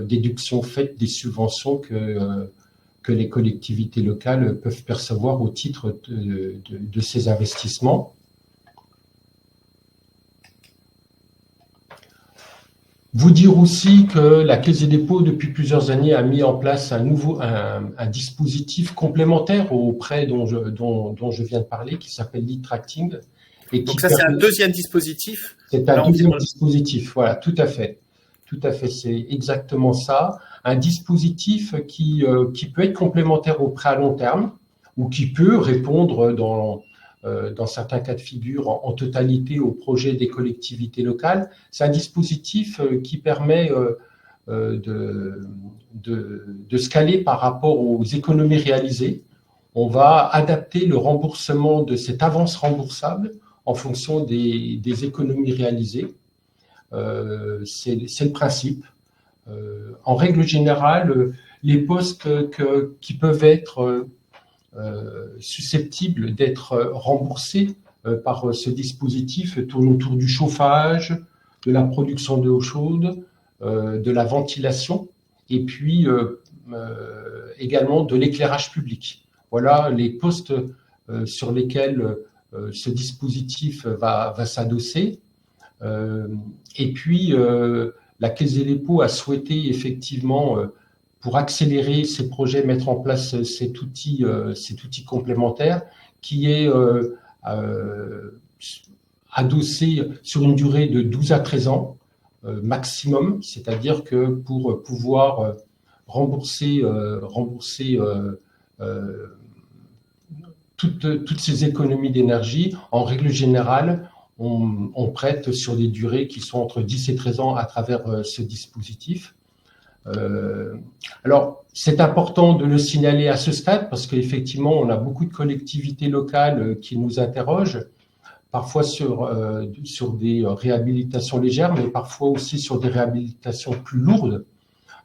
déduction faite des subventions que les collectivités locales peuvent percevoir au titre de ces investissements. Vous dire aussi que la Caisse des dépôts, depuis plusieurs années, a mis en place un dispositif complémentaire au prêt dont je viens de parler, qui s'appelle l'e-tracting. Donc ça, c'est un deuxième dispositif? C'est un deuxième dispositif, voilà, tout à fait. Tout à fait, c'est exactement ça. Un dispositif qui peut être complémentaire au prêt à long terme ou qui peut répondre dans certains cas de figure en totalité au projet des collectivités locales. C'est un dispositif qui permet de se caler par rapport aux économies réalisées. On va adapter le remboursement de cette avance remboursable en fonction des économies réalisées. C'est le principe. En règle générale, les postes qui peuvent être susceptibles d'être remboursés par ce dispositif tournent autour du chauffage, de la production d'eau chaude, de la ventilation et puis également de l'éclairage public. Voilà les postes sur lesquels ce dispositif va s'adosser. Et puis, la Caisse des dépôts a souhaité effectivement, pour accélérer ces projets, mettre en place cet outil complémentaire qui est adossé sur une durée de 12 à 13 ans maximum, c'est-à-dire que pour pouvoir rembourser toutes ces économies d'énergie, en règle générale, on prête sur des durées qui sont entre 10 et 13 ans à travers ce dispositif. Alors, c'est important de le signaler à ce stade parce qu'effectivement, on a beaucoup de collectivités locales qui nous interrogent, parfois sur des réhabilitations légères, mais parfois aussi sur des réhabilitations plus lourdes.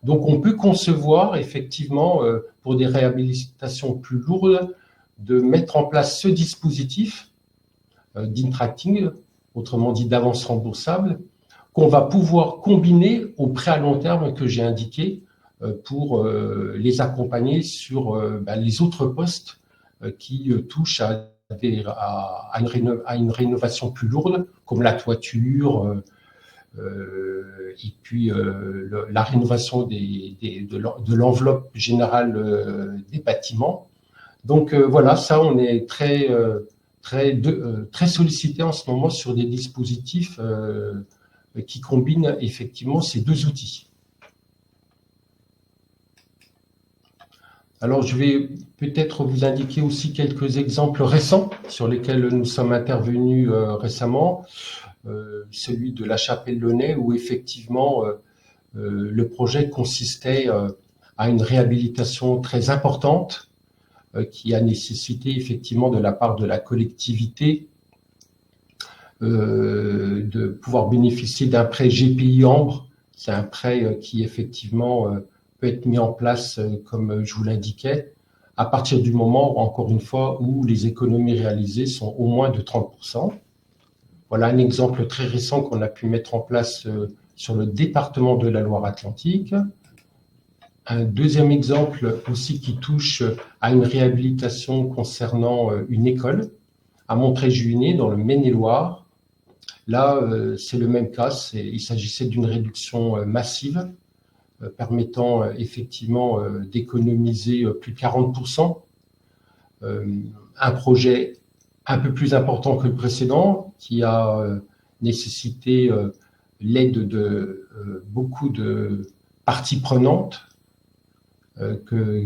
Donc, on peut concevoir effectivement, pour des réhabilitations plus lourdes, de mettre en place ce dispositif d'e-tracting, autrement dit d'avance remboursable, qu'on va pouvoir combiner au prêt à long terme que j'ai indiqué pour les accompagner sur les autres postes qui touchent à une rénovation plus lourde, comme la toiture, et puis la rénovation de l'enveloppe générale des bâtiments. Donc voilà, ça, on est très sollicité en ce moment sur des dispositifs qui combinent effectivement ces deux outils. Alors, je vais peut-être vous indiquer aussi quelques exemples récents sur lesquels nous sommes intervenus récemment. Celui de la Chapelle-Launay, où effectivement le projet consistait à une réhabilitation très importante qui a nécessité effectivement de la part de la collectivité de pouvoir bénéficier d'un prêt GPI Ambre. C'est un prêt qui effectivement peut être mis en place, comme je vous l'indiquais, à partir du moment, encore une fois, où les économies réalisées sont au moins de 30%. Voilà un exemple très récent qu'on a pu mettre en place sur le département de la Loire-Atlantique. Un deuxième exemple aussi qui touche à une réhabilitation concernant une école à Montreuil-Juigné dans le Maine-et-Loire. Là, c'est le même cas, il s'agissait d'une réduction massive permettant effectivement d'économiser plus de 40%. Un projet un peu plus important que le précédent qui a nécessité l'aide de beaucoup de parties prenantes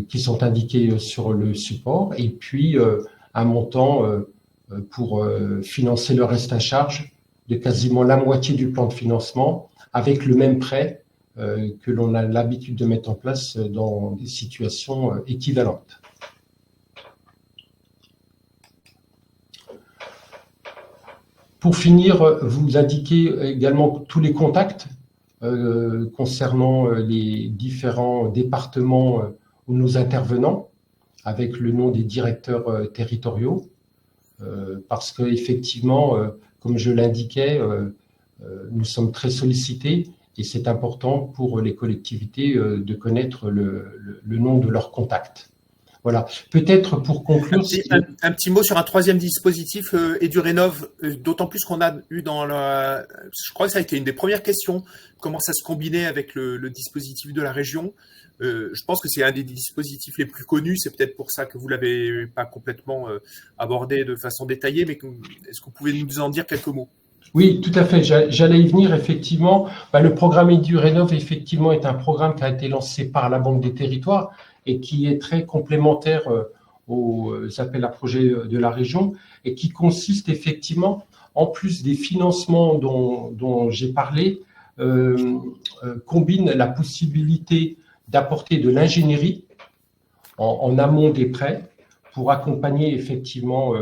qui sont indiquées sur le support, et puis un montant pour financer le reste à charge de quasiment la moitié du plan de financement avec le même prêt que l'on a l'habitude de mettre en place dans des situations équivalentes. Pour finir, vous indiquez également tous les contacts concernant les différents départements où nous intervenons, avec le nom des directeurs territoriaux. parce que effectivement, comme je l'indiquais, nous sommes très sollicités et c'est important pour les collectivités de connaître le nom de leurs contacts. Voilà. Peut-être pour conclure... Un petit mot sur un troisième dispositif, EduRénov, d'autant plus qu'on a eu je crois que ça a été une des premières questions, comment ça se combinait avec le dispositif de la région. Je pense que c'est un des dispositifs les plus connus, c'est peut-être pour ça que vous l'avez pas complètement abordé de façon détaillée, mais est-ce que vous pouvez nous en dire quelques mots? Oui, tout à fait. J'allais y venir, effectivement. Le programme EduRénov, effectivement, est un programme qui a été lancé par la Banque des Territoires et qui est très complémentaire aux appels à projets de la région et qui consiste effectivement, en plus des financements dont j'ai parlé, combine la possibilité d'apporter de l'ingénierie en amont des prêts pour accompagner effectivement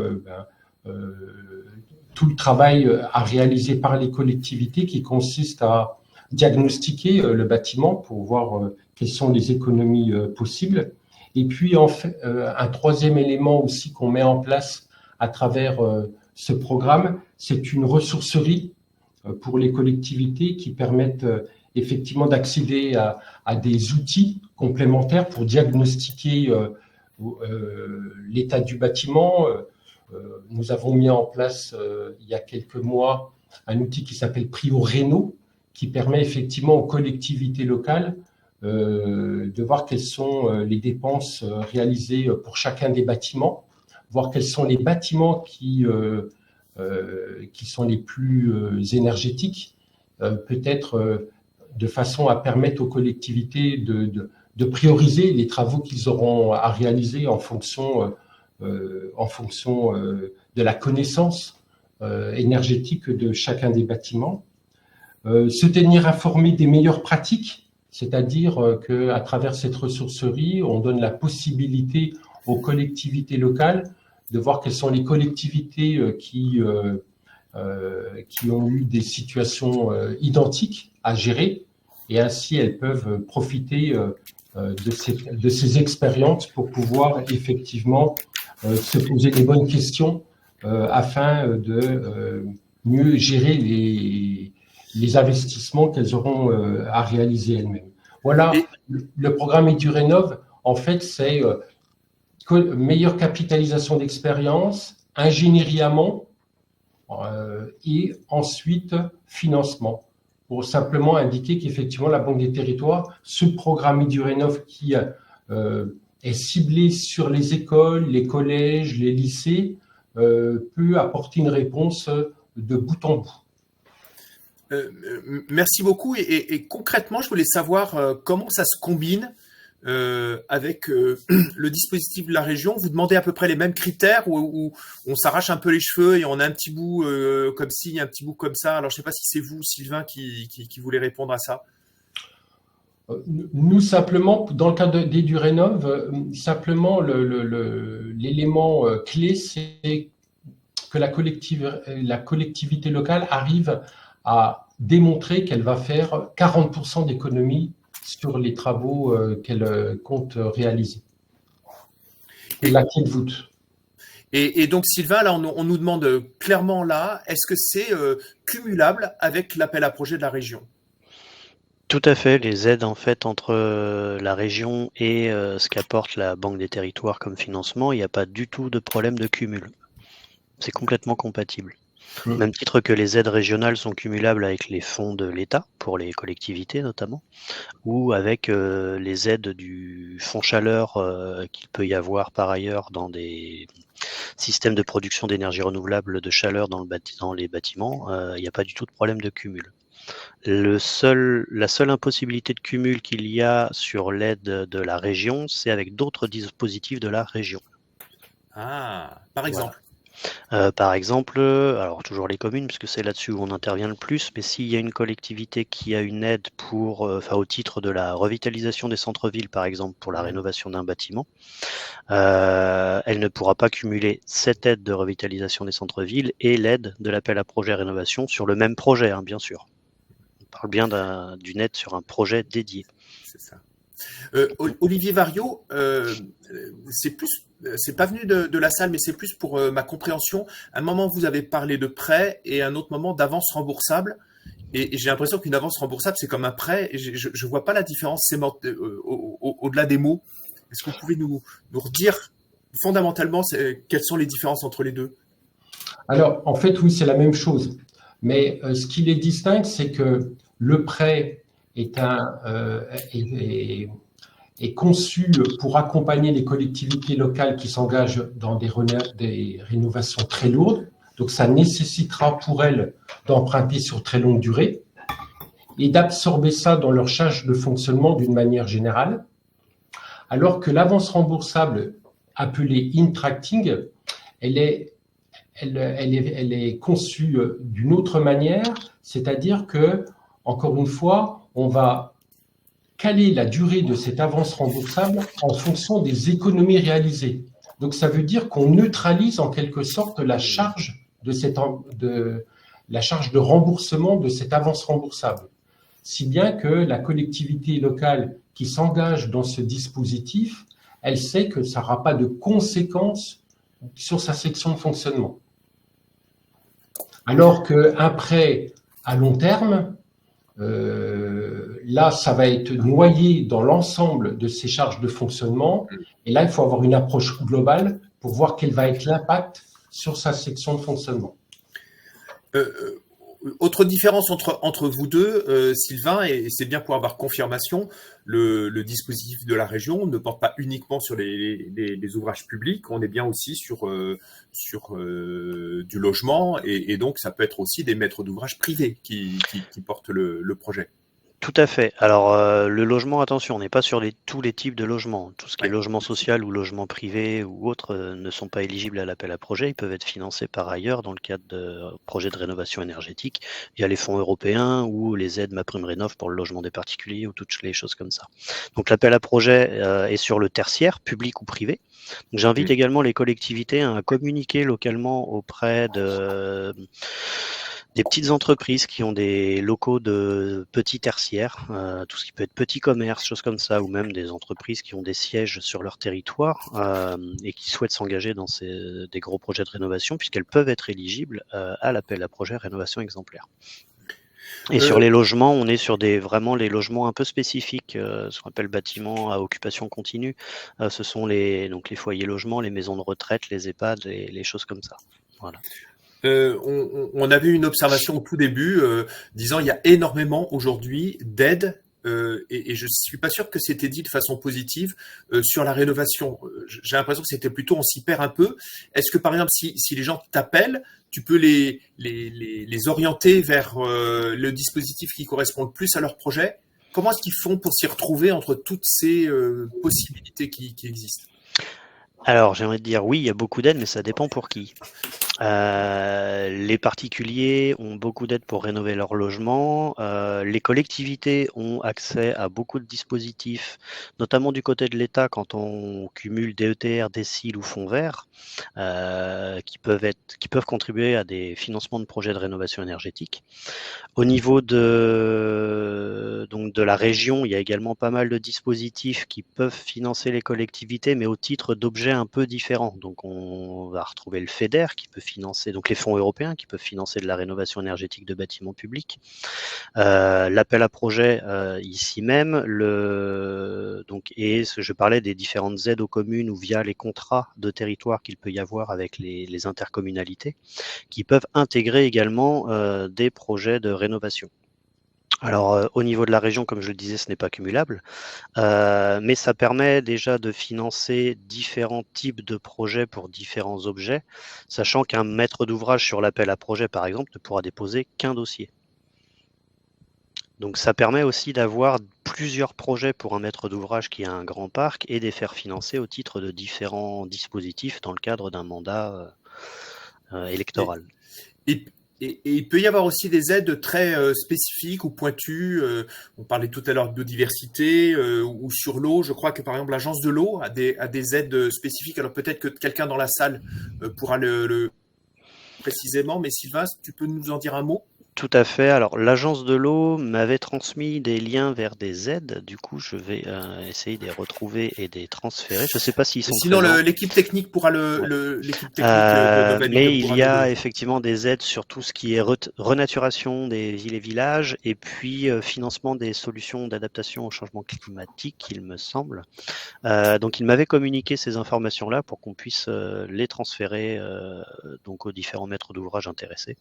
tout le travail à réaliser par les collectivités qui consiste à diagnostiquer le bâtiment pour voir quelles sont les économies possibles. Et puis, en fait, un troisième élément aussi qu'on met en place à travers ce programme, c'est une ressourcerie pour les collectivités qui permettent effectivement d'accéder à des outils complémentaires pour diagnostiquer l'état du bâtiment. Nous avons mis en place il y a quelques mois un outil qui s'appelle PrioRéno, qui permet effectivement aux collectivités locales de voir quelles sont les dépenses réalisées pour chacun des bâtiments, voir quels sont les bâtiments qui sont les plus énergétiques, peut-être de façon à permettre aux collectivités de prioriser les travaux qu'ils auront à réaliser en fonction de la connaissance énergétique de chacun des bâtiments. Se tenir informé des meilleures pratiques, c'est-à-dire qu'à travers cette ressourcerie, on donne la possibilité aux collectivités locales de voir quelles sont les collectivités qui ont eu des situations identiques à gérer, et ainsi elles peuvent profiter de ces expériences pour pouvoir effectivement se poser les bonnes questions afin de mieux gérer les investissements qu'elles auront à réaliser elles-mêmes. Voilà, le programme EduRénov, en fait, c'est meilleure capitalisation d'expérience, ingénierie amont et ensuite financement. Pour simplement indiquer qu'effectivement, la Banque des Territoires, ce programme EduRénov qui est ciblé sur les écoles, les collèges, les lycées, peut apporter une réponse de bout en bout. Merci beaucoup. Et concrètement, je voulais savoir comment ça se combine avec le dispositif de la région. Vous demandez à peu près les mêmes critères où on s'arrache un peu les cheveux et on a un petit bout comme ci, un petit bout comme ça. Alors, je ne sais pas si c'est vous, Sylvain, qui voulez répondre à ça. Nous, simplement, dans le cadre d'EduRénov, simplement, l'élément clé, c'est que la collectivité locale arrive à démontrer qu'elle va faire 40% d'économies sur les travaux qu'elle compte réaliser. Et la clé de voûte. Et donc, Sylvain, là, on nous demande clairement là, est-ce que c'est cumulable avec l'appel à projet de la région ? Tout à fait, les aides en fait entre la région et ce qu'apporte la Banque des Territoires comme financement, il n'y a pas du tout de problème de cumul. C'est complètement compatible. Au même titre que les aides régionales sont cumulables avec les fonds de l'État, pour les collectivités notamment, ou avec les aides du fonds chaleur qu'il peut y avoir par ailleurs dans des systèmes de production d'énergie renouvelable de chaleur dans les bâtiments, il n'y a pas du tout de problème de cumul. La seule impossibilité de cumul qu'il y a sur l'aide de la région, c'est avec d'autres dispositifs de la région. Ah, par exemple. Par exemple, alors toujours les communes, puisque c'est là-dessus où on intervient le plus, mais s'il y a une collectivité qui a une aide au titre de la revitalisation des centres-villes, par exemple, pour la rénovation d'un bâtiment, elle ne pourra pas cumuler cette aide de revitalisation des centres-villes et l'aide de l'appel à projet rénovation sur le même projet, hein, bien sûr. On parle bien d'une aide sur un projet dédié. C'est ça. Olivier Variot, c'est pas venu de la salle, mais c'est plus pour ma compréhension. À un moment, vous avez parlé de prêt et à un autre moment d'avance remboursable. Et j'ai l'impression qu'une avance remboursable, c'est comme un prêt. Et je vois pas la différence au-delà des mots. Est-ce que vous pouvez nous redire fondamentalement quelles sont les différences entre les deux? Alors, en fait, oui, c'est la même chose. Mais ce qui les distingue, c'est que le prêt est conçu pour accompagner les collectivités locales qui s'engagent dans des rénovations très lourdes. Donc, ça nécessitera pour elles d'emprunter sur très longue durée et d'absorber ça dans leur charge de fonctionnement d'une manière générale. Alors que l'avance remboursable, appelée in-tracting, elle est conçue d'une autre manière, c'est-à-dire que, encore une fois, on va caler la durée de cette avance remboursable en fonction des économies réalisées. Donc, ça veut dire qu'on neutralise en quelque sorte la charge de remboursement de cette avance remboursable. Si bien que la collectivité locale qui s'engage dans ce dispositif, elle sait que ça n'aura pas de conséquences sur sa section de fonctionnement. Alors qu'un prêt à long terme, là, ça va être noyé dans l'ensemble de ses charges de fonctionnement. Et là, il faut avoir une approche globale pour voir quel va être l'impact sur sa section de fonctionnement. Autre différence entre vous deux, Sylvain, et c'est bien pour avoir confirmation, le dispositif de la région ne porte pas uniquement sur les ouvrages publics, on est bien aussi sur du logement, et donc ça peut être aussi des maîtres d'ouvrage privés qui portent le projet. Tout à fait. Alors, le logement, attention, on n'est pas sur tous les types de logements. Tout ce qui est logement social ou logement privé ou autre ne sont pas éligibles à l'appel à projet. Ils peuvent être financés par ailleurs dans le cadre de projets de rénovation énergétique via les fonds européens ou les aides MaPrimeRénov' pour le logement des particuliers ou toutes les choses comme ça. Donc, l'appel à projet est sur le tertiaire, public ou privé. Donc, j'invite également les collectivités à communiquer localement auprès des petites entreprises qui ont des locaux de petits tertiaires, tout ce qui peut être petit commerce, choses comme ça, ou même des entreprises qui ont des sièges sur leur territoire et qui souhaitent s'engager dans des gros projets de rénovation, puisqu'elles peuvent être éligibles à l'appel à projet rénovation exemplaire. Et sur les logements, on est sur vraiment les logements un peu spécifiques, ce qu'on appelle bâtiments à occupation continue. Ce sont donc les foyers logements, les maisons de retraite, les EHPAD et les choses comme ça. Voilà. On avait une observation au tout début disant il y a énormément aujourd'hui d'aides et je suis pas sûr que c'était dit de façon positive sur la rénovation. J'ai l'impression que c'était plutôt on s'y perd un peu. Est-ce que par exemple si les gens t'appellent, tu peux les orienter vers le dispositif qui correspond le plus à leur projet? Comment est-ce qu'ils font pour s'y retrouver entre toutes ces possibilités qui existent? Alors, j'aimerais te dire oui, il y a beaucoup d'aides, mais ça dépend pour qui. Les particuliers ont beaucoup d'aides pour rénover leur logement. Les collectivités ont accès à beaucoup de dispositifs, notamment du côté de l'État quand on cumule DETR, DSIL ou fonds verts, qui peuvent contribuer à des financements de projets de rénovation énergétique. Au niveau de la région, il y a également pas mal de dispositifs qui peuvent financer les collectivités, mais au titre d'objets un peu différents. Donc, on va retrouver le FEDER qui peut financer, donc les fonds européens qui peuvent financer de la rénovation énergétique de bâtiments publics. L'appel à projet ici même, je parlais des différentes aides aux communes ou via les contrats de territoire qu'il peut y avoir avec les intercommunalités, qui peuvent intégrer également des projets de rénovation. Alors, au niveau de la région, comme je le disais, ce n'est pas cumulable, mais ça permet déjà de financer différents types de projets pour différents objets, sachant qu'un maître d'ouvrage sur l'appel à projet, par exemple, ne pourra déposer qu'un dossier. Donc, ça permet aussi d'avoir plusieurs projets pour un maître d'ouvrage qui a un grand parc et de les faire financer au titre de différents dispositifs dans le cadre d'un mandat électoral. Et il peut y avoir aussi des aides très spécifiques ou pointues. On parlait tout à l'heure de biodiversité ou sur l'eau. Je crois que par exemple l'agence de l'eau a des aides spécifiques. Alors peut-être que quelqu'un dans la salle pourra le précisément. Mais Sylvain, tu peux nous en dire un mot? Tout à fait. Alors, l'agence de l'eau m'avait transmis des liens vers des aides. Du coup, je vais essayer de les retrouver et de les transférer. Je ne sais pas s'ils sont Sinon, présents. l'équipe technique pourra Ouais. l'équipe technique de Mais Novabuild il pourra y a nous. effectivement des aides sur tout ce qui est renaturation des villes et villages et puis financement des solutions d'adaptation au changement climatique, il me semble. Donc, il m'avait communiqué ces informations-là pour qu'on puisse les transférer donc aux différents maîtres d'ouvrage intéressés.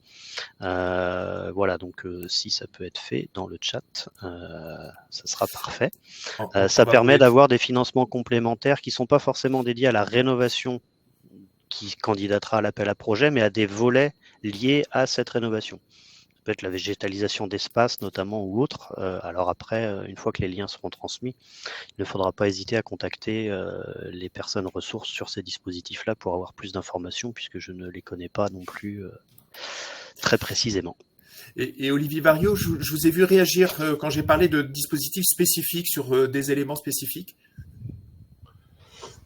Voilà, donc si ça peut être fait dans le chat, ça sera parfait. Ça permet d'avoir des financements complémentaires qui ne sont pas forcément dédiés à la rénovation qui candidatera à l'appel à projet, mais à des volets liés à cette rénovation. Ça peut être la végétalisation d'espace notamment ou autre. Alors après, une fois que les liens seront transmis, il ne faudra pas hésiter à contacter les personnes ressources sur ces dispositifs-là pour avoir plus d'informations, puisque je ne les connais pas non plus très précisément. Et Olivier Variot, je vous ai vu réagir quand j'ai parlé de dispositifs spécifiques sur des éléments spécifiques.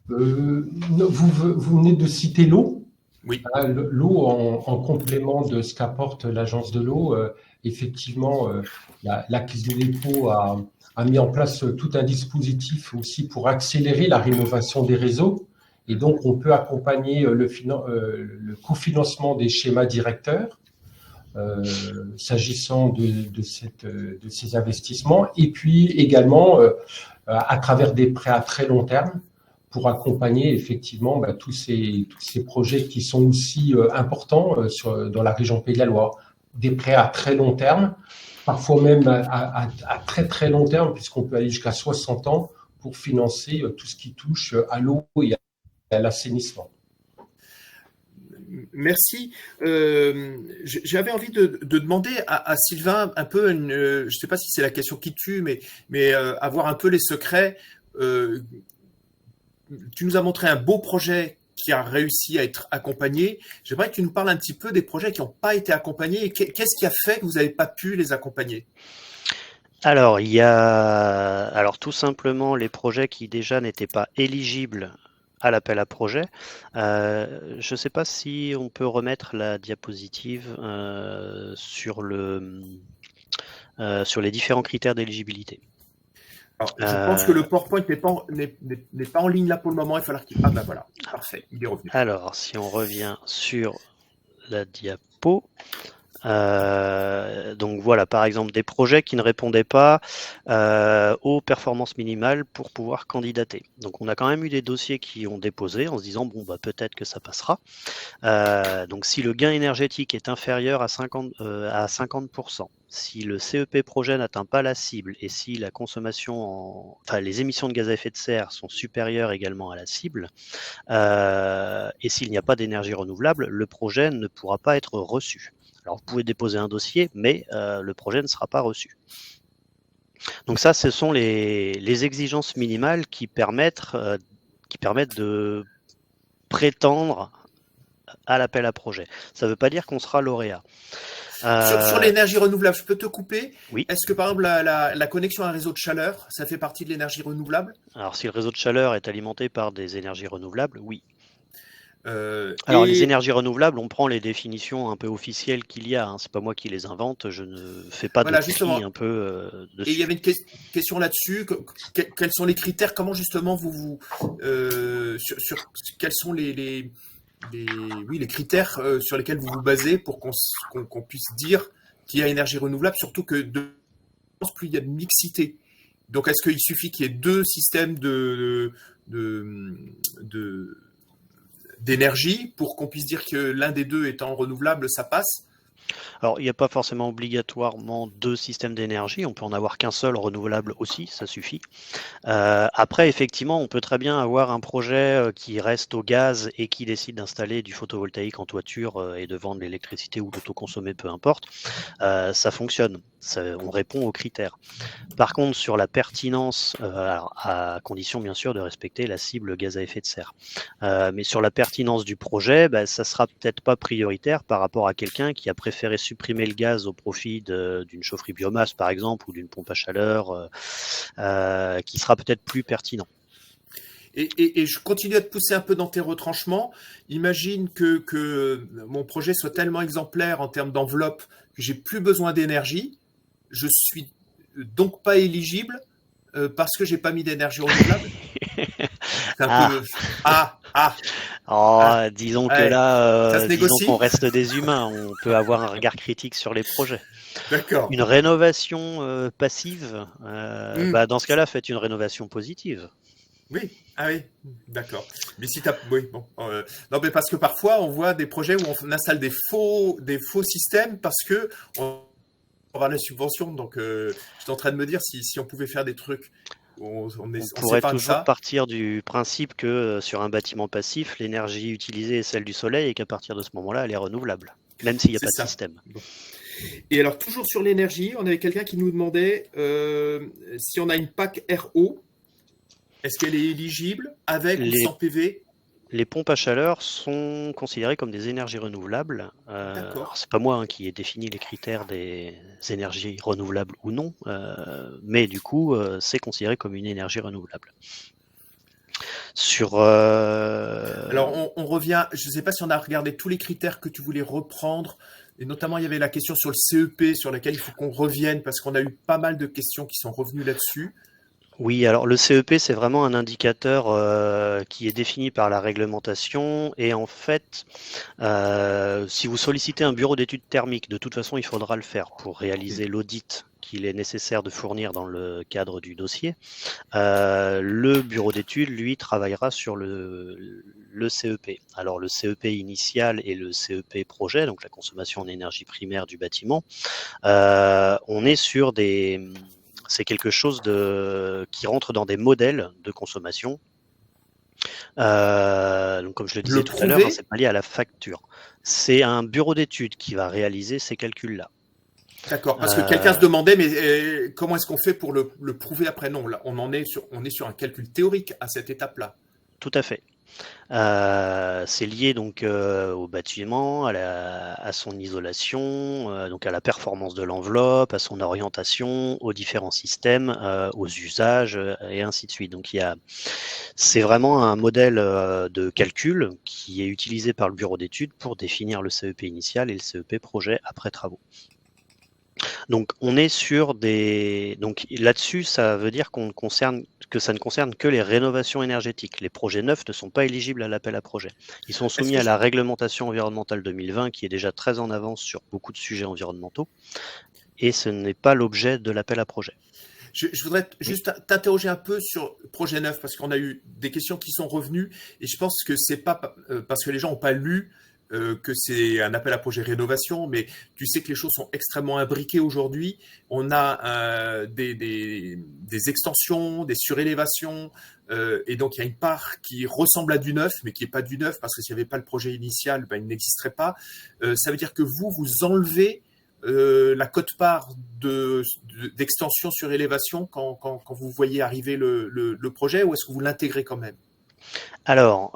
Vous venez de citer l'eau. Oui. L'eau, en complément de ce qu'apporte l'agence de l'eau, effectivement, la Caisse des dépôts a mis en place tout un dispositif aussi pour accélérer la rénovation des réseaux. Et donc, on peut accompagner le cofinancement des schémas directeurs s'agissant de ces investissements. Et puis également, à travers des prêts à très long terme, pour accompagner effectivement tous ces projets qui sont aussi importants dans la région Pays de la Loire. Des prêts à très long terme, parfois même à très très long terme, puisqu'on peut aller jusqu'à 60 ans pour financer tout ce qui touche à l'eau et à l'assainissement. Merci. J'avais envie de demander à Sylvain un peu, je ne sais pas si c'est la question qui tue, mais avoir un peu les secrets. Tu nous as montré un beau projet qui a réussi à être accompagné. J'aimerais que tu nous parles un petit peu des projets qui n'ont pas été accompagnés et qu'est-ce qui a fait que vous n'avez pas pu les accompagner? Alors, il y a tout simplement les projets qui déjà n'étaient pas éligibles à l'appel à projet. Je ne sais pas si on peut remettre la diapositive sur les différents critères d'éligibilité. Alors, je pense que le PowerPoint n'est pas en ligne là pour le moment. Il va falloir qu'il... Ah ben voilà, parfait, il est revenu. Alors, si on revient sur la diapo, donc voilà, par exemple, des projets qui ne répondaient pas aux performances minimales pour pouvoir candidater. Donc on a quand même eu des dossiers qui ont déposé en se disant bon bah peut-être que ça passera. Donc si le gain énergétique est inférieur à 50%, si le CEP projet n'atteint pas la cible et si la consommation, les émissions de gaz à effet de serre sont supérieures également à la cible, et s'il n'y a pas d'énergie renouvelable, le projet ne pourra pas être reçu. Alors vous pouvez déposer un dossier, mais le projet ne sera pas reçu. Donc ça, ce sont les exigences minimales qui permettent de prétendre à l'appel à projet. Ça ne veut pas dire qu'on sera lauréat. Sur l'énergie renouvelable, je peux te couper? Oui. Est-ce que par exemple la connexion à un réseau de chaleur, ça fait partie de l'énergie renouvelable? Alors si le réseau de chaleur est alimenté par des énergies renouvelables, oui. Alors les énergies renouvelables, on prend les définitions un peu officielles qu'il y a, hein. C'est pas moi qui les invente, je ne fais pas de tri un peu dessus. Et il y avait une question là-dessus, quels sont les critères, comment justement quels sont les critères sur lesquels vous vous basez pour qu'on puisse dire qu'il y a énergie renouvelable, surtout que plus il y a de mixité. Donc est-ce qu'il suffit qu'il y ait deux systèmes d'énergie pour qu'on puisse dire que l'un des deux étant renouvelable, ça passe? Alors, il n'y a pas forcément obligatoirement deux systèmes d'énergie, on peut en avoir qu'un seul renouvelable aussi, ça suffit. Après, effectivement, on peut très bien avoir un projet qui reste au gaz et qui décide d'installer du photovoltaïque en toiture et de vendre l'électricité ou l'autoconsommer, peu importe. Ça fonctionne, on répond aux critères. Par contre, sur la pertinence, alors à condition bien sûr de respecter la cible gaz à effet de serre, mais sur la pertinence du projet, ça sera peut-être pas prioritaire par rapport à quelqu'un qui a préféré supprimer le gaz au profit d'une chaufferie biomasse par exemple ou d'une pompe à chaleur qui sera peut-être plus pertinent. Et je continue à te pousser un peu dans tes retranchements. Imagine que mon projet soit tellement exemplaire en termes d'enveloppe que j'ai plus besoin d'énergie. Je suis donc pas éligible parce que j'ai pas mis d'énergie renouvelable. C'est un Ah, peu ah oh, disons que ouais. Ça se là, disons qu'on négocie. reste des humains, on peut avoir un regard critique sur les projets. D'accord. Une rénovation passive, Hmm. bah, dans ce cas-là, faites une rénovation positive. Oui, ah oui, d'accord. Mais si t'as, oui, bon, non, mais parce que parfois on voit des projets où on installe des faux systèmes parce que on aura la subvention. Donc, je suis en train de me dire si on pouvait faire des trucs, On on pourrait s'épargne toujours ça. partir du principe que sur un bâtiment passif, l'énergie utilisée est celle du soleil et qu'à partir de ce moment-là, elle est renouvelable, même s'il n'y a C'est pas de ça. système. Bon. Et alors toujours sur l'énergie, on avait quelqu'un qui nous demandait si on a une PAC RO, est-ce qu'elle est éligible avec ou Les, sans PV? les pompes à chaleur sont considérées comme des énergies renouvelables. Alors, D'accord. c'est pas moi qui ai défini les critères des énergies renouvelables ou non, mais du coup, c'est considéré comme une énergie renouvelable. Sur Alors on revient, je ne sais pas si on a regardé tous les critères que tu voulais reprendre, et notamment il y avait la question sur le CEP sur laquelle il faut qu'on revienne parce qu'on a eu pas mal de questions qui sont revenues là-dessus. Oui, alors le CEP, c'est vraiment un indicateur qui est défini par la réglementation et en fait, si vous sollicitez un bureau d'études thermiques, de toute façon, il faudra le faire pour réaliser l'audit qu'il est nécessaire de fournir dans le cadre du dossier. Le bureau d'études, lui, travaillera sur le CEP. Alors le CEP initial et le CEP projet, donc la consommation en énergie primaire du bâtiment, on est sur c'est quelque chose qui rentre dans des modèles de consommation. Donc comme je le disais Le tout à l'heure, hein, c'est prouver, pas lié à la facture. C'est un bureau d'études qui va réaliser ces calculs-là. d'accord, parce que quelqu'un se Euh, demandait, mais comment est-ce qu'on fait pour le prouver après? Non, là, on est sur un calcul théorique à cette étape-là. Tout à fait. C'est lié donc au bâtiment, à son isolation, donc à la performance de l'enveloppe, à son orientation, aux différents systèmes, aux usages et ainsi de suite. Donc c'est vraiment un modèle de calcul qui est utilisé par le bureau d'études pour définir le CEP initial et le CEP projet après travaux. Donc on est sur donc là-dessus, ça veut dire que ça ne concerne que les rénovations énergétiques. Les projets neufs ne sont pas éligibles à l'appel à projet. Ils sont Est-ce soumis que à la réglementation environnementale 2020 qui est déjà très en avance sur beaucoup de sujets environnementaux et ce n'est pas l'objet de l'appel à projet. je voudrais Oui, juste t'interroger un peu sur projet neuf parce qu'on a eu des questions qui sont revenues et je pense que c'est pas parce que les gens n'ont pas lu que c'est un appel à projet rénovation, mais tu sais que les choses sont extrêmement imbriquées aujourd'hui. On a des extensions, des surélévations, et donc il y a une part qui ressemble à du neuf, mais qui n'est pas du neuf parce que s'il n'y avait pas le projet initial, ben, il n'existerait pas. Ça veut dire que vous enlevez la cote-part d'extension sur élévation quand vous voyez arriver le projet, ou est-ce que vous l'intégrez quand même? alors,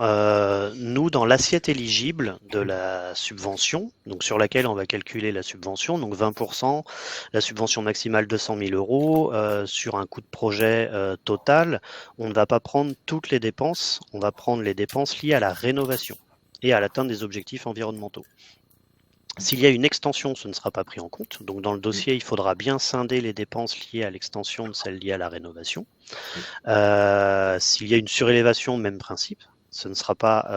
nous, dans l'assiette éligible de la subvention, donc sur laquelle on va calculer la subvention, donc 20%, la subvention maximale 200 000 euros, sur un coût de projet total, on ne va pas prendre toutes les dépenses, on va prendre les dépenses liées à la rénovation et à l'atteinte des objectifs environnementaux. S'il y a une extension, ce ne sera pas pris en compte. Donc dans le dossier, il faudra bien scinder les dépenses liées à l'extension de celles liées à la rénovation. S'il y a une surélévation, même principe. Ce ne sera pas,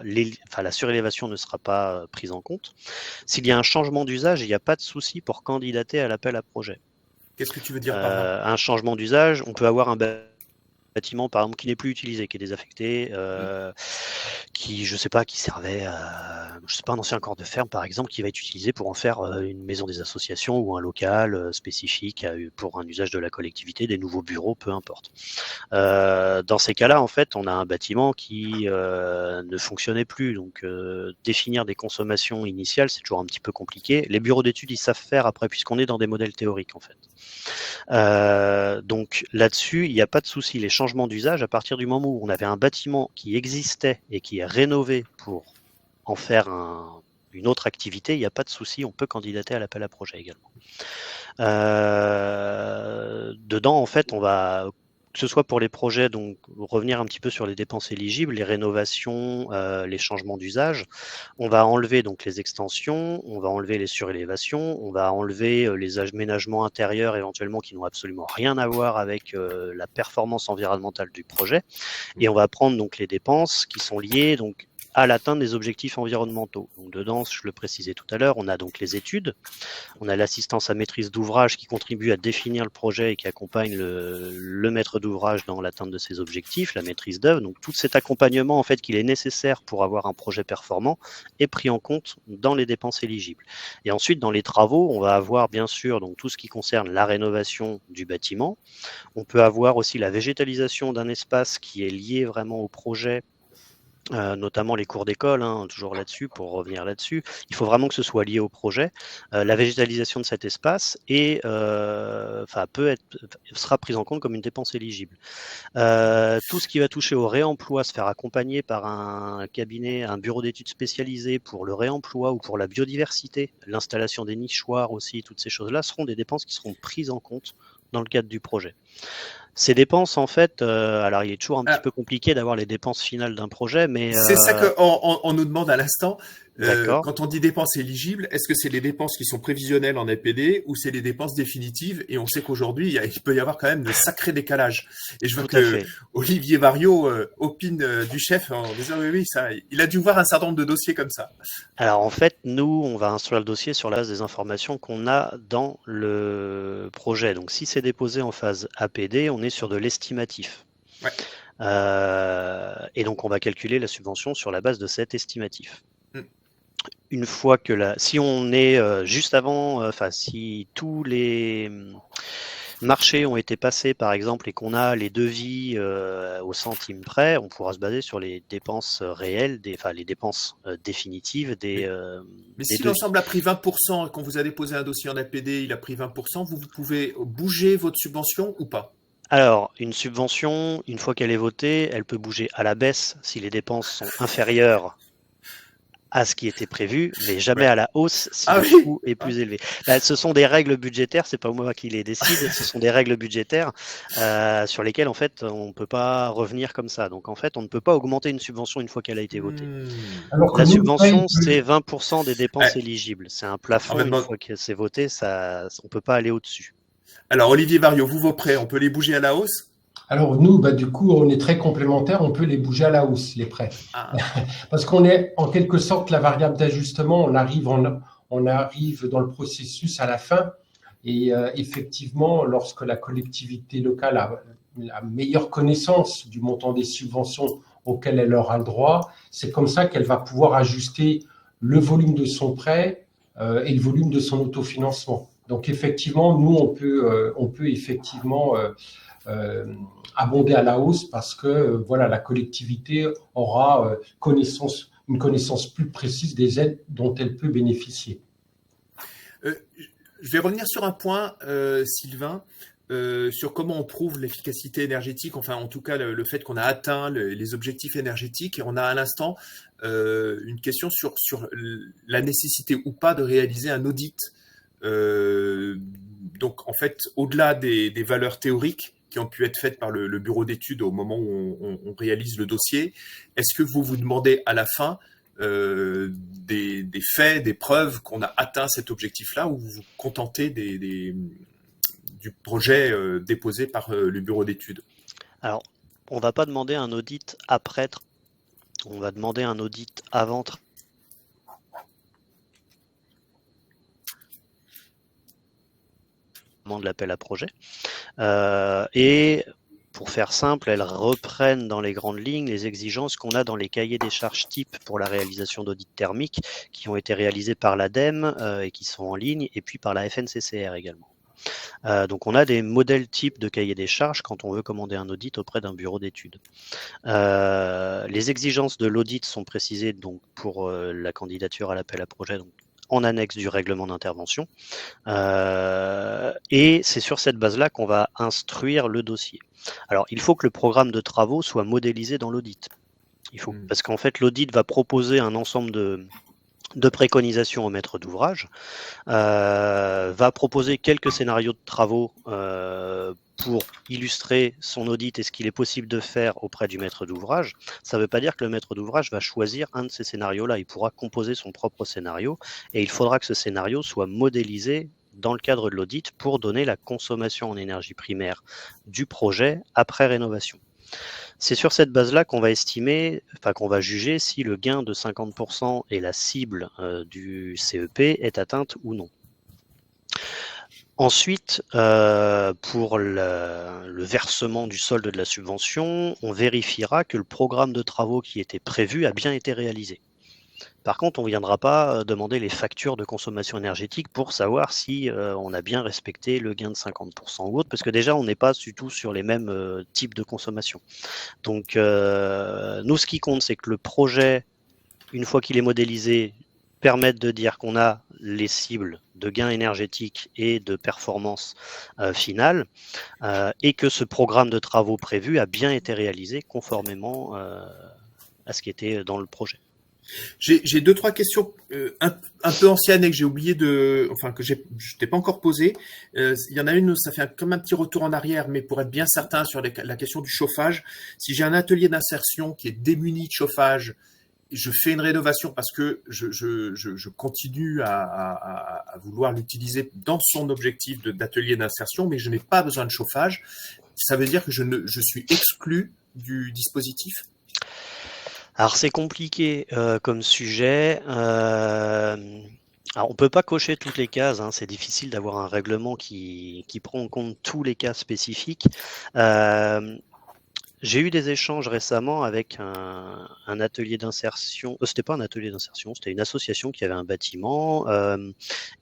la surélévation ne sera pas prise en compte. S'il y a un changement d'usage, il n'y a pas de souci pour candidater à l'appel à projet. Qu'est-ce que tu veux dire par là? Un changement d'usage, on peut avoir un bâtiment par exemple qui n'est plus utilisé, qui est désaffecté, qui je sais pas, qui servait à, je sais pas, un ancien corps de ferme par exemple, qui va être utilisé pour en faire une maison des associations ou un local spécifique pour un usage de la collectivité, des nouveaux bureaux, peu importe. Dans ces cas-là, en fait, on a un bâtiment qui ne fonctionnait plus, donc définir des consommations initiales, c'est toujours un petit peu compliqué. Les bureaux d'études, ils savent faire après, puisqu'on est dans des modèles théoriques en fait. Donc là-dessus, il n'y a pas de souci. Les changements d'usage, à partir du moment où on avait un bâtiment qui existait et qui est rénové pour en faire une autre activité, il n'y a pas de souci, on peut candidater à l'appel à projet également. Dedans, en fait, que ce soit pour les projets, donc revenir un petit peu sur les dépenses éligibles, les rénovations, les changements d'usage, on va enlever donc les extensions, on va enlever les surélévations, on va enlever les aménagements intérieurs éventuellement qui n'ont absolument rien à voir avec la performance environnementale du projet, et on va prendre donc les dépenses qui sont liées donc à l'atteinte des objectifs environnementaux. Donc dedans, je le précisais tout à l'heure, on a donc les études, on a l'assistance à maîtrise d'ouvrage qui contribue à définir le projet et qui accompagne le maître d'ouvrage dans l'atteinte de ses objectifs, la maîtrise d'œuvre. Donc tout cet accompagnement en fait qu'il est nécessaire pour avoir un projet performant est pris en compte dans les dépenses éligibles. Et ensuite dans les travaux, on va avoir bien sûr donc tout ce qui concerne la rénovation du bâtiment. On peut avoir aussi la végétalisation d'un espace qui est lié vraiment au projet. Notamment les cours d'école, toujours là-dessus, pour revenir là-dessus. Il faut vraiment que ce soit lié au projet. La végétalisation de cet espace sera prise en compte comme une dépense éligible. Tout ce qui va toucher au réemploi, se faire accompagner par un cabinet, un bureau d'études spécialisé pour le réemploi ou pour la biodiversité, l'installation des nichoirs aussi, toutes ces choses-là seront des dépenses qui seront prises en compte dans le cadre du projet. Ces dépenses, en fait, alors il est toujours un petit peu compliqué d'avoir les dépenses finales d'un projet, mais... C'est ça qu'on nous demande à l'instant. D'accord. Quand on dit dépenses éligibles, est-ce que c'est les dépenses qui sont prévisionnelles en APD ou c'est les dépenses définitives? Et on sait qu'aujourd'hui, il peut y avoir quand même de sacrés décalages. Et je vois que Olivier Variot opine du chef en disant oui, ça, il a dû voir un certain nombre de dossiers comme ça. Alors en fait, nous, on va instruire le dossier sur la base des informations qu'on a dans le projet. Donc si c'est déposé en phase APD, on est sur de l'estimatif. Ouais. Et donc on va calculer la subvention sur la base de cet estimatif. Une fois que si on est juste avant, si tous les marchés ont été passés par exemple et qu'on a les devis au centime près, on pourra se baser sur les dépenses réelles, les dépenses définitives des Mais si l'ensemble a pris 20% et qu'on vous a déposé un dossier en APD, il a pris 20%, vous pouvez bouger votre subvention ou pas? Alors, une subvention, une fois qu'elle est votée, elle peut bouger à la baisse si les dépenses sont inférieures à ce qui était prévu, mais jamais à la hausse si le coût est plus élevé. Ce sont des règles budgétaires, c'est pas moi qui les décide, ce sont des règles budgétaires sur lesquelles en fait on ne peut pas revenir comme ça. Donc en fait on ne peut pas augmenter une subvention une fois qu'elle a été votée. La subvention c'est 20% des dépenses éligibles, c'est un plafond, une fois que c'est voté, on ne peut pas aller au-dessus. Alors Olivier Variot, vos prêts, on peut les bouger à la hausse? Alors nous, du coup, on est très complémentaires, on peut les bouger à la hausse, les prêts. Parce qu'on est en quelque sorte la variable d'ajustement, on arrive dans le processus à la fin et effectivement, lorsque la collectivité locale a la meilleure connaissance du montant des subventions auxquelles elle aura le droit, c'est comme ça qu'elle va pouvoir ajuster le volume de son prêt et le volume de son autofinancement. Donc effectivement, nous, on peut effectivement abonder à la hausse parce que la collectivité aura une connaissance plus précise des aides dont elle peut bénéficier. Je vais revenir sur un point, Sylvain, sur comment on prouve l'efficacité énergétique, enfin en tout cas le fait qu'on a atteint les objectifs énergétiques. Et on a à l'instant une question sur la nécessité ou pas de réaliser un audit. Donc en fait, au-delà des valeurs théoriques qui ont pu être faites par le bureau d'études au moment où on réalise le dossier, est-ce que vous demandez à la fin des faits, des preuves qu'on a atteint cet objectif-là, ou vous vous contentez du projet déposé par le bureau d'études? Alors, on ne va pas demander un audit après, on va demander un audit avant de l'appel à projet. Et pour faire simple, elles reprennent dans les grandes lignes les exigences qu'on a dans les cahiers des charges types pour la réalisation d'audits thermiques qui ont été réalisés par l'ADEME et qui sont en ligne, et puis par la FNCCR également. Donc on a des modèles types de cahiers des charges quand on veut commander un audit auprès d'un bureau d'études. Les exigences de l'audit sont précisées donc pour la candidature à l'appel à projet, donc en annexe du règlement d'intervention. Et c'est sur cette base-là qu'on va instruire le dossier. Alors, il faut que le programme de travaux soit modélisé dans l'audit. Parce qu'en fait, l'audit va proposer un ensemble de préconisations au maître d'ouvrage, va proposer quelques scénarios de travaux pour illustrer son audit et ce qu'il est possible de faire auprès du maître d'ouvrage, ça ne veut pas dire que le maître d'ouvrage va choisir un de ces scénarios-là. Il pourra composer son propre scénario et il faudra que ce scénario soit modélisé dans le cadre de l'audit pour donner la consommation en énergie primaire du projet après rénovation. C'est sur cette base-là qu'on va estimer, qu'on va juger si le gain de 50% et la cible du CEP est atteinte ou non. Ensuite, pour le versement du solde de la subvention, on vérifiera que le programme de travaux qui était prévu a bien été réalisé. Par contre, on ne viendra pas demander les factures de consommation énergétique pour savoir si on a bien respecté le gain de 50% ou autre, parce que déjà, on n'est pas du tout sur les mêmes types de consommation. Donc, nous, ce qui compte, c'est que le projet, une fois qu'il est modélisé, permette de dire qu'on a les cibles de gains énergétiques et de performance finale, et que ce programme de travaux prévu a bien été réalisé conformément à ce qui était dans le projet. J'ai deux, trois questions un peu anciennes et que j'ai oublié que je t'ai pas encore posé. Il y en a une, ça fait comme un petit retour en arrière, mais pour être bien certain sur la question du chauffage. Si j'ai un atelier d'insertion qui est démuni de chauffage, je fais une rénovation parce que je continue à vouloir l'utiliser dans son objectif d'atelier d'insertion, mais je n'ai pas besoin de chauffage. Ça veut dire que je suis exclu du dispositif? Alors c'est compliqué comme sujet. Alors on peut pas cocher toutes les cases, hein. C'est difficile d'avoir un règlement qui prend en compte tous les cas spécifiques. J'ai eu des échanges récemment avec un atelier d'insertion. C'était pas un atelier d'insertion, c'était une association qui avait un bâtiment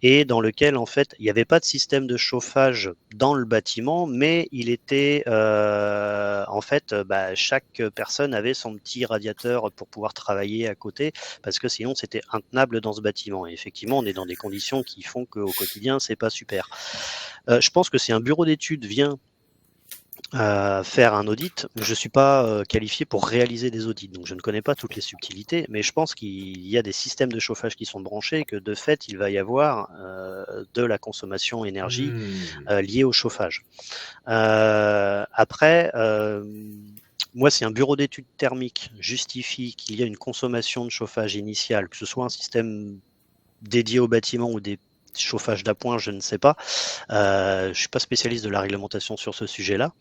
et dans lequel en fait il n'y avait pas de système de chauffage dans le bâtiment, mais il était chaque personne avait son petit radiateur pour pouvoir travailler à côté, parce que sinon c'était intenable dans ce bâtiment. Et effectivement, on est dans des conditions qui font qu'au quotidien c'est pas super. Je pense que si un bureau d'études vient faire un audit, je ne suis pas qualifié pour réaliser des audits, donc je ne connais pas toutes les subtilités, mais je pense qu'il y a des systèmes de chauffage qui sont branchés et que de fait il va y avoir de la consommation énergie liée au chauffage. Après, moi, si un bureau d'études thermiques justifie qu'il y a une consommation de chauffage initiale, que ce soit un système dédié au bâtiment ou des chauffage d'appoint, je ne sais pas. Je suis pas spécialiste de la réglementation sur ce sujet-là.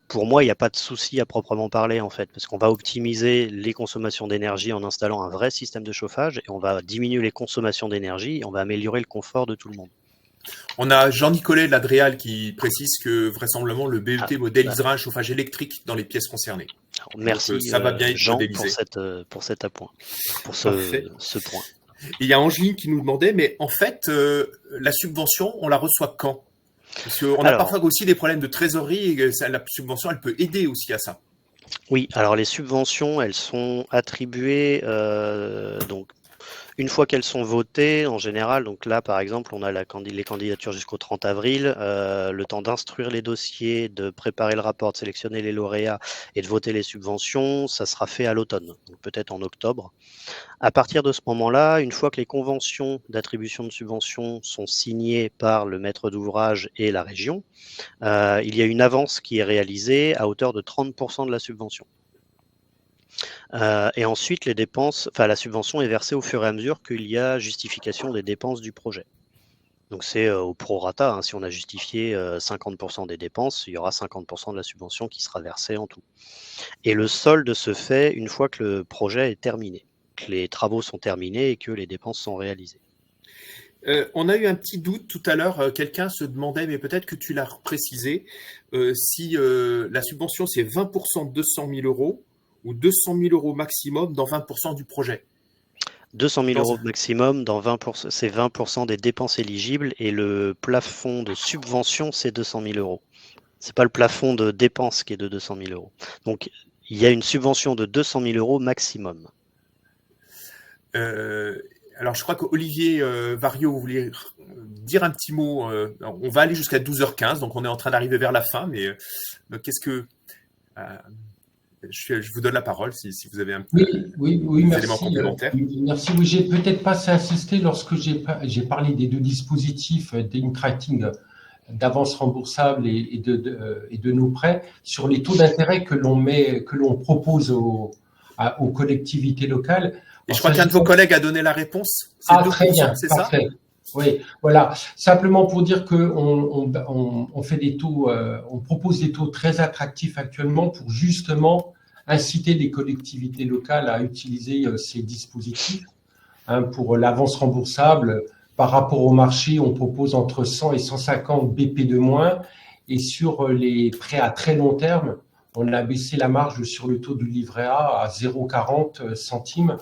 Pour moi, il n'y a pas de souci à proprement parler, en fait, parce qu'on va optimiser les consommations d'énergie en installant un vrai système de chauffage et on va diminuer les consommations d'énergie et on va améliorer le confort de tout le monde. On a Jean-Nicolas de l'Adréal qui précise que vraisemblablement le BET modélisera un chauffage électrique dans les pièces concernées. Alors, merci. Donc, ça va bien être Jean modélisé. pour cet appoint, pour ce point. Il y a Angeline qui nous demandait, mais en fait, la subvention, on la reçoit quand? Parce qu'on a parfois aussi des problèmes de trésorerie et la subvention, elle peut aider aussi à ça. Oui, alors les subventions, elles sont attribuées donc une fois qu'elles sont votées, en général, donc là par exemple, on a les candidatures jusqu'au 30 avril, le temps d'instruire les dossiers, de préparer le rapport, de sélectionner les lauréats et de voter les subventions, ça sera fait à l'automne, donc peut-être en octobre. À partir de ce moment-là, une fois que les conventions d'attribution de subventions sont signées par le maître d'ouvrage et la région, il y a une avance qui est réalisée à hauteur de 30% de la subvention. Et ensuite, la subvention est versée au fur et à mesure qu'il y a justification des dépenses du projet. Donc c'est au prorata, hein. Si on a justifié 50% des dépenses, il y aura 50% de la subvention qui sera versée en tout. Et le solde se fait une fois que le projet est terminé, que les travaux sont terminés et que les dépenses sont réalisées. On a eu un petit doute tout à l'heure, quelqu'un se demandait, mais peut-être que tu l'as précisé, si la subvention c'est 20% de 200 000 euros ou 200 000 euros maximum dans 20% du projet. 200 000 euros maximum dans 20%, c'est 20% des dépenses éligibles et le plafond de subvention c'est 200 000 euros. C'est pas le plafond de dépenses qui est de 200 000 euros. Donc il y a une subvention de 200 000 euros maximum. Alors je crois qu'Olivier Vario voulait dire un petit mot. On va aller jusqu'à 12h15, donc on est en train d'arriver vers la fin, mais qu'est-ce que... je vous donne la parole si vous avez un petit élément complémentaire. Merci. Oui, j'ai peut-être pas assez insisté lorsque j'ai parlé des deux dispositifs d'Intracting d'avances remboursables et de nos prêts sur les taux d'intérêt que l'on propose aux collectivités locales. Et je crois qu'un de vos collègues a donné la réponse. C'est 2%, très bien, c'est parfait. ça? Oui, voilà. Simplement pour dire qu'on fait des taux, on propose des taux très attractifs actuellement pour justement inciter les collectivités locales à utiliser ces dispositifs. Pour l'avance remboursable, par rapport au marché, on propose entre 100 et 150 BP de moins. Et sur les prêts à très long terme, on a baissé la marge sur le taux du livret A à 0,40 centimes.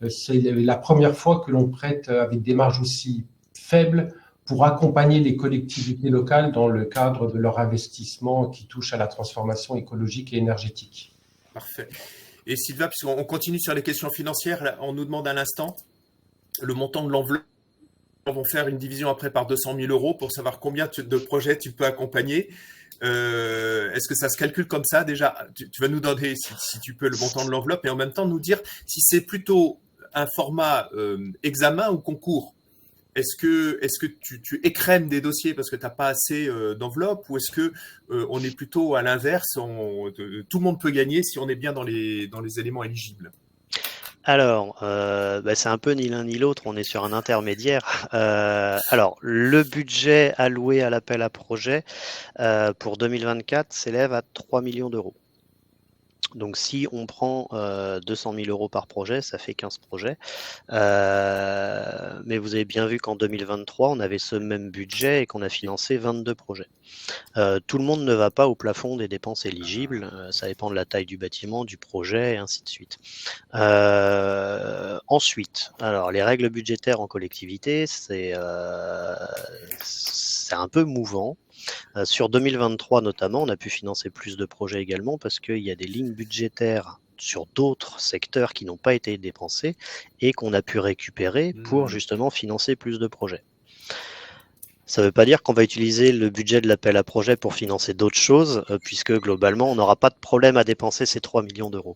C'est la première fois que l'on prête avec des marges aussi faibles pour accompagner les collectivités locales dans le cadre de leur investissement qui touche à la transformation écologique et énergétique. Parfait. Et Sylvain, puisqu'on continue sur les questions financières, là, on nous demande à l'instant le montant de l'enveloppe. On va faire une division après par 200 000 euros pour savoir combien de projets tu peux accompagner. Est-ce que ça se calcule comme ça déjà? Tu vas nous donner, si tu peux, le montant de l'enveloppe et en même temps nous dire si c'est plutôt un format examen ou concours. Est-ce que tu écrèmes des dossiers parce que tu n'as pas assez d'enveloppe ou est-ce que on est plutôt à l'inverse, tout le monde peut gagner si on est bien dans les éléments éligibles? Alors, c'est un peu ni l'un ni l'autre, on est sur un intermédiaire. Alors, le budget alloué à l'appel à projet pour 2024 s'élève à 3 millions d'euros. Donc, si on prend 200 000 euros par projet, ça fait 15 projets. Mais vous avez bien vu qu'en 2023, on avait ce même budget et qu'on a financé 22 projets. Tout le monde ne va pas au plafond des dépenses éligibles. Ça dépend de la taille du bâtiment, du projet, et ainsi de suite. Ensuite, alors les règles budgétaires en collectivité, c'est un peu mouvant. Sur 2023 notamment, on a pu financer plus de projets également parce qu'il y a des lignes budgétaires sur d'autres secteurs qui n'ont pas été dépensés et qu'on a pu récupérer pour justement financer plus de projets. Ça ne veut pas dire qu'on va utiliser le budget de l'appel à projet pour financer d'autres choses, puisque globalement, on n'aura pas de problème à dépenser ces 3 millions d'euros.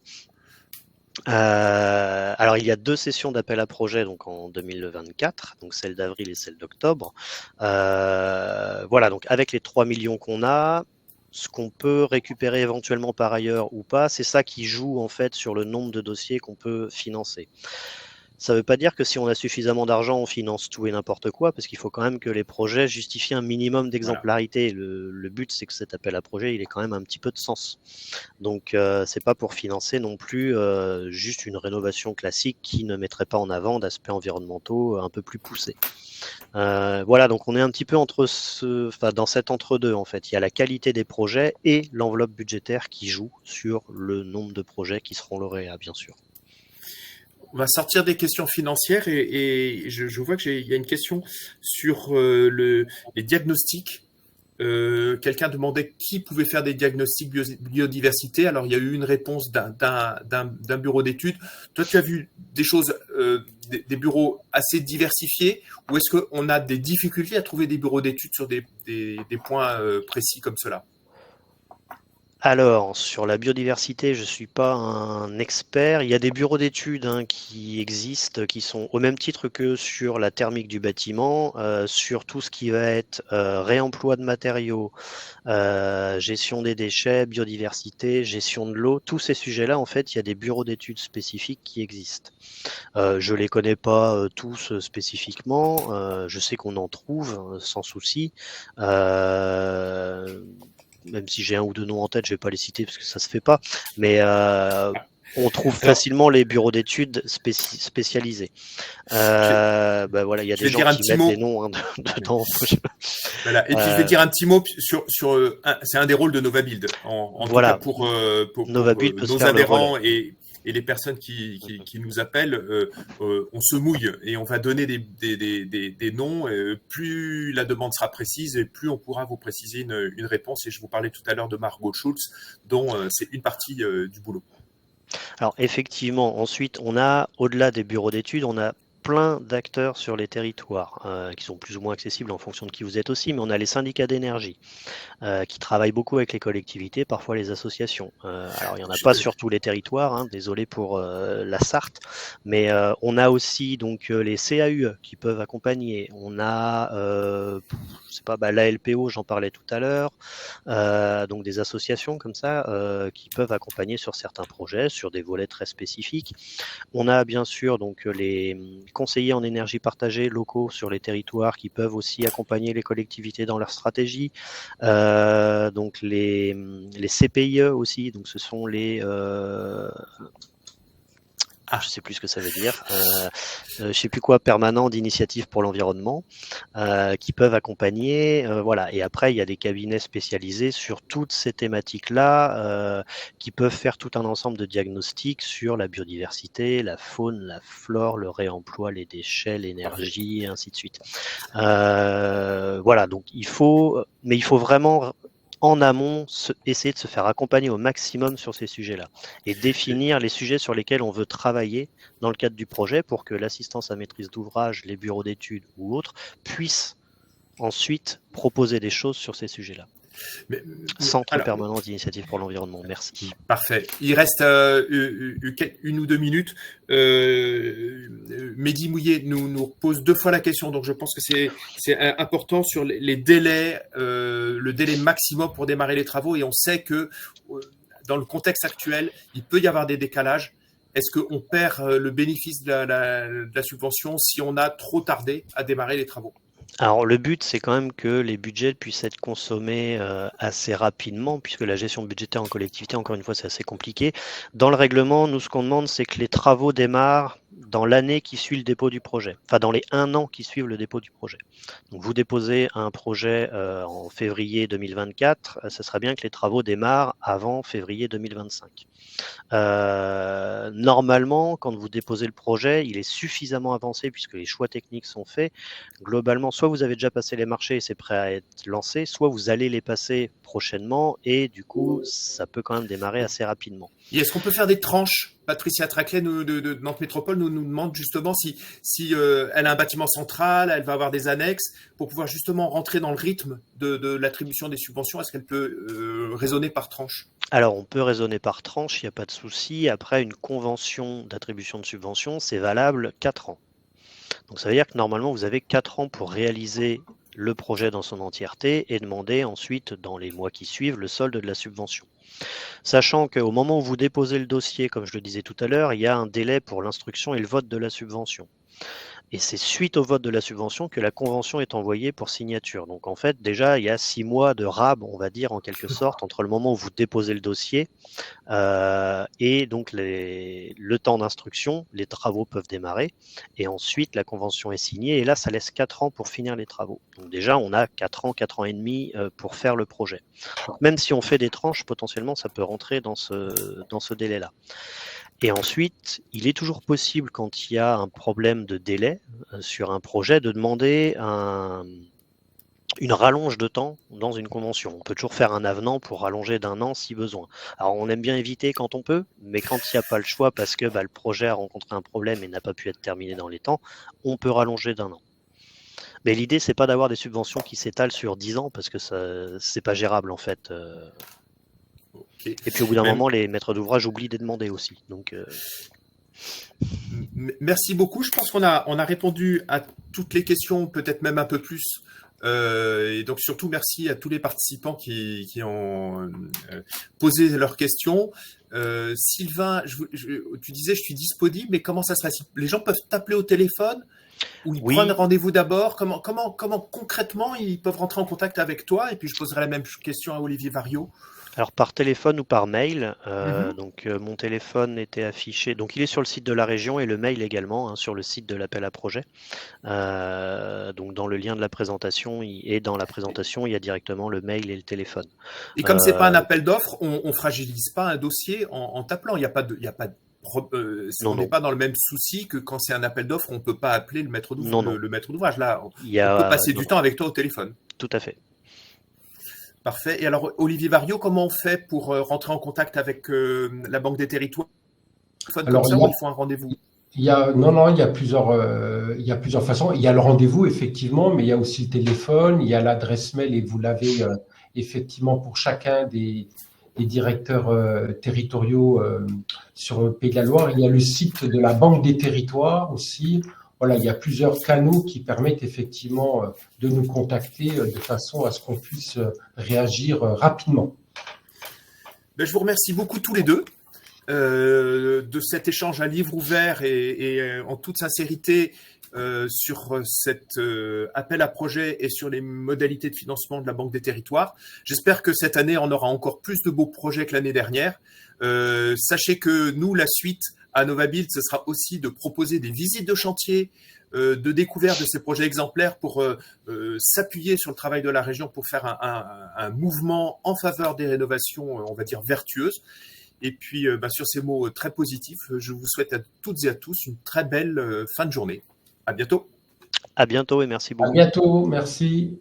Alors, il y a 2 sessions d'appel à projet donc en 2024, donc celle d'avril et celle d'octobre. Voilà, donc avec les 3 millions qu'on a, ce qu'on peut récupérer éventuellement par ailleurs ou pas, c'est ça qui joue en fait sur le nombre de dossiers qu'on peut financer. Ça ne veut pas dire que si on a suffisamment d'argent, on finance tout et n'importe quoi, parce qu'il faut quand même que les projets justifient un minimum d'exemplarité. Voilà. Le but, c'est que cet appel à projet, il ait quand même un petit peu de sens. Donc, c'est pas pour financer non plus juste une rénovation classique qui ne mettrait pas en avant d'aspects environnementaux un peu plus poussés. Voilà, donc on est un petit peu dans cet entre-deux en fait. Il y a la qualité des projets et l'enveloppe budgétaire qui joue sur le nombre de projets qui seront lauréats, bien sûr. On va sortir des questions financières et je vois qu'il y a une question sur les diagnostics. Quelqu'un demandait qui pouvait faire des diagnostics biodiversité. Alors, il y a eu une réponse d'un bureau d'études. Toi, tu as vu des choses, des bureaux assez diversifiés ou est-ce qu'on a des difficultés à trouver des bureaux d'études sur des points précis comme cela? Alors, sur la biodiversité, je ne suis pas un expert. Il y a des bureaux d'études qui existent, qui sont au même titre que sur la thermique du bâtiment, sur tout ce qui va être réemploi de matériaux, gestion des déchets, biodiversité, gestion de l'eau. Tous ces sujets-là, en fait, il y a des bureaux d'études spécifiques qui existent. Je ne les connais pas tous spécifiquement. Je sais qu'on en trouve sans souci. Même si j'ai un ou deux noms en tête, je vais pas les citer parce que ça se fait pas, mais on trouve facilement les bureaux d'études spécialisés. Voilà, il y a des gens qui mettent des noms dedans. Voilà. Et puis je vais dire un petit mot sur c'est un des rôles de Novabuild, en tout cas pour nos adhérents et les personnes qui nous appellent, on se mouille et on va donner des noms. Plus la demande sera précise et plus on pourra vous préciser une réponse. Et je vous parlais tout à l'heure de Margot Schulz, dont c'est une partie du boulot. Alors effectivement, ensuite, on a, au-delà des bureaux d'études, on a plein d'acteurs sur les territoires qui sont plus ou moins accessibles en fonction de qui vous êtes aussi, mais on a les syndicats d'énergie qui travaillent beaucoup avec les collectivités, parfois les associations. Alors il n'y en a pas sur tous les territoires, hein, désolé pour la Sarthe, mais on a aussi donc les CAUE qui peuvent accompagner. On a je sais pas, la LPO, j'en parlais tout à l'heure, donc des associations comme ça qui peuvent accompagner sur certains projets, sur des volets très spécifiques. On a bien sûr donc les conseillers en énergie partagée locaux sur les territoires qui peuvent aussi accompagner les collectivités dans leur stratégie. Donc les CPIE aussi, donc ce sont les je sais plus ce que ça veut dire, je sais plus quoi, permanent d'initiative pour l'environnement, qui peuvent accompagner, voilà. Et après, il y a des cabinets spécialisés sur toutes ces thématiques-là, qui peuvent faire tout un ensemble de diagnostics sur la biodiversité, la faune, la flore, le réemploi, les déchets, l'énergie, et ainsi de suite. Voilà, donc il faut vraiment en amont, essayer de se faire accompagner au maximum sur ces sujets-là et définir les sujets sur lesquels on veut travailler dans le cadre du projet pour que l'assistance à maîtrise d'ouvrage, les bureaux d'études ou autres puissent ensuite proposer des choses sur ces sujets-là. Centre permanent d'initiative pour l'environnement, merci. Parfait. Il reste une ou deux minutes. Mehdi Mouillet nous pose deux fois la question, donc je pense que c'est important sur les délais, le délai maximum pour démarrer les travaux, et on sait que dans le contexte actuel, il peut y avoir des décalages. Est-ce qu'on perd le bénéfice de la subvention si on a trop tardé à démarrer les travaux ? Alors le but, c'est quand même que les budgets puissent être consommés assez rapidement, puisque la gestion budgétaire en collectivité, encore une fois, c'est assez compliqué. Dans le règlement, nous, ce qu'on demande, c'est que les travaux démarrent dans l'année qui suit le dépôt du projet, enfin dans les 1 an qui suivent le dépôt du projet. Donc vous déposez un projet en février 2024, ce serait bien que les travaux démarrent avant février 2025. Normalement, quand vous déposez le projet, il est suffisamment avancé puisque les choix techniques sont faits. Globalement, soit vous avez déjà passé les marchés et c'est prêt à être lancé, soit vous allez les passer prochainement et du coup, ça peut quand même démarrer assez rapidement. Et est-ce qu'on peut faire des tranches ? Patricia Traclet de Nantes Métropole nous demande justement si elle a un bâtiment central, elle va avoir des annexes, pour pouvoir justement rentrer dans le rythme de l'attribution des subventions. Est-ce qu'elle peut raisonner par tranche ? Alors, on peut raisonner par tranche, il n'y a pas de souci. Après, une convention d'attribution de subvention, c'est valable 4 ans. Donc, ça veut dire que normalement, vous avez 4 ans pour réaliser le projet dans son entièreté et demander ensuite, dans les mois qui suivent, le solde de la subvention. Sachant qu'au moment où vous déposez le dossier, comme je le disais tout à l'heure, il y a un délai pour l'instruction et le vote de la subvention. Et c'est suite au vote de la subvention que la convention est envoyée pour signature. Donc en fait, déjà, il y a 6 mois de rab, on va dire, en quelque sorte, entre le moment où vous déposez le dossier et donc le temps d'instruction. Les travaux peuvent démarrer et ensuite la convention est signée et là, ça laisse 4 ans pour finir les travaux. Donc déjà, on a 4 ans et demi pour faire le projet. Donc, même si on fait des tranches, potentiellement, ça peut rentrer dans ce délai-là. Et ensuite, il est toujours possible, quand il y a un problème de délai sur un projet, de demander une rallonge de temps dans une convention. On peut toujours faire un avenant pour rallonger d'1 an si besoin. Alors, on aime bien éviter quand on peut, mais quand il n'y a pas le choix parce que le projet a rencontré un problème et n'a pas pu être terminé dans les temps, on peut rallonger d'1 an. Mais l'idée, c'est pas d'avoir des subventions qui s'étalent sur 10 ans parce que c'est pas gérable en fait. Okay. Et puis au bout d'un moment, les maîtres d'ouvrage oublient de demander aussi. Donc, merci beaucoup. Je pense qu'on a répondu à toutes les questions, peut-être même un peu plus. Et donc surtout merci à tous les participants qui ont posé leurs questions. Sylvain, tu disais je suis disponible, mais comment ça se passe ? Les gens peuvent t'appeler au téléphone ou ils prennent rendez-vous d'abord ? Comment concrètement ils peuvent rentrer en contact avec toi ? Et puis je poserai la même question à Olivier Variot. Alors par téléphone ou par mail, donc mon téléphone était affiché, donc il est sur le site de la région et le mail également sur le site de l'appel à projet. Donc dans le lien de la présentation il y a directement le mail et le téléphone. Et comme c'est pas un appel d'offres, on fragilise pas un dossier en t'appelant. On n'est pas dans le même souci que quand c'est un appel d'offres, on peut pas appeler le maître d'ouvrage. Là, on peut passer du temps avec toi au téléphone. Tout à fait. Parfait. Et alors, Olivier Variot, comment on fait pour rentrer en contact avec la Banque des Territoires ? Alors, il faut un rendez-vous. Non, il y a plusieurs façons. Il y a le rendez-vous, effectivement, mais il y a aussi le téléphone, il y a l'adresse mail, et vous l'avez effectivement pour chacun des directeurs territoriaux sur le Pays de la Loire. Il y a le site de la Banque des Territoires aussi. Voilà, il y a plusieurs canaux qui permettent effectivement de nous contacter de façon à ce qu'on puisse réagir rapidement. Je vous remercie beaucoup tous les deux. De cet échange à livre ouvert et en toute sincérité sur cet appel à projet et sur les modalités de financement de la Banque des Territoires. J'espère que cette année, on aura encore plus de beaux projets que l'année dernière. Sachez que nous, la suite à Novabuild, ce sera aussi de proposer des visites de chantier, de découverte de ces projets exemplaires pour s'appuyer sur le travail de la région pour faire un mouvement en faveur des rénovations, on va dire, vertueuses. Et puis, sur ces mots très positifs, je vous souhaite à toutes et à tous une très belle fin de journée. À bientôt. À bientôt et merci beaucoup. À bientôt, merci.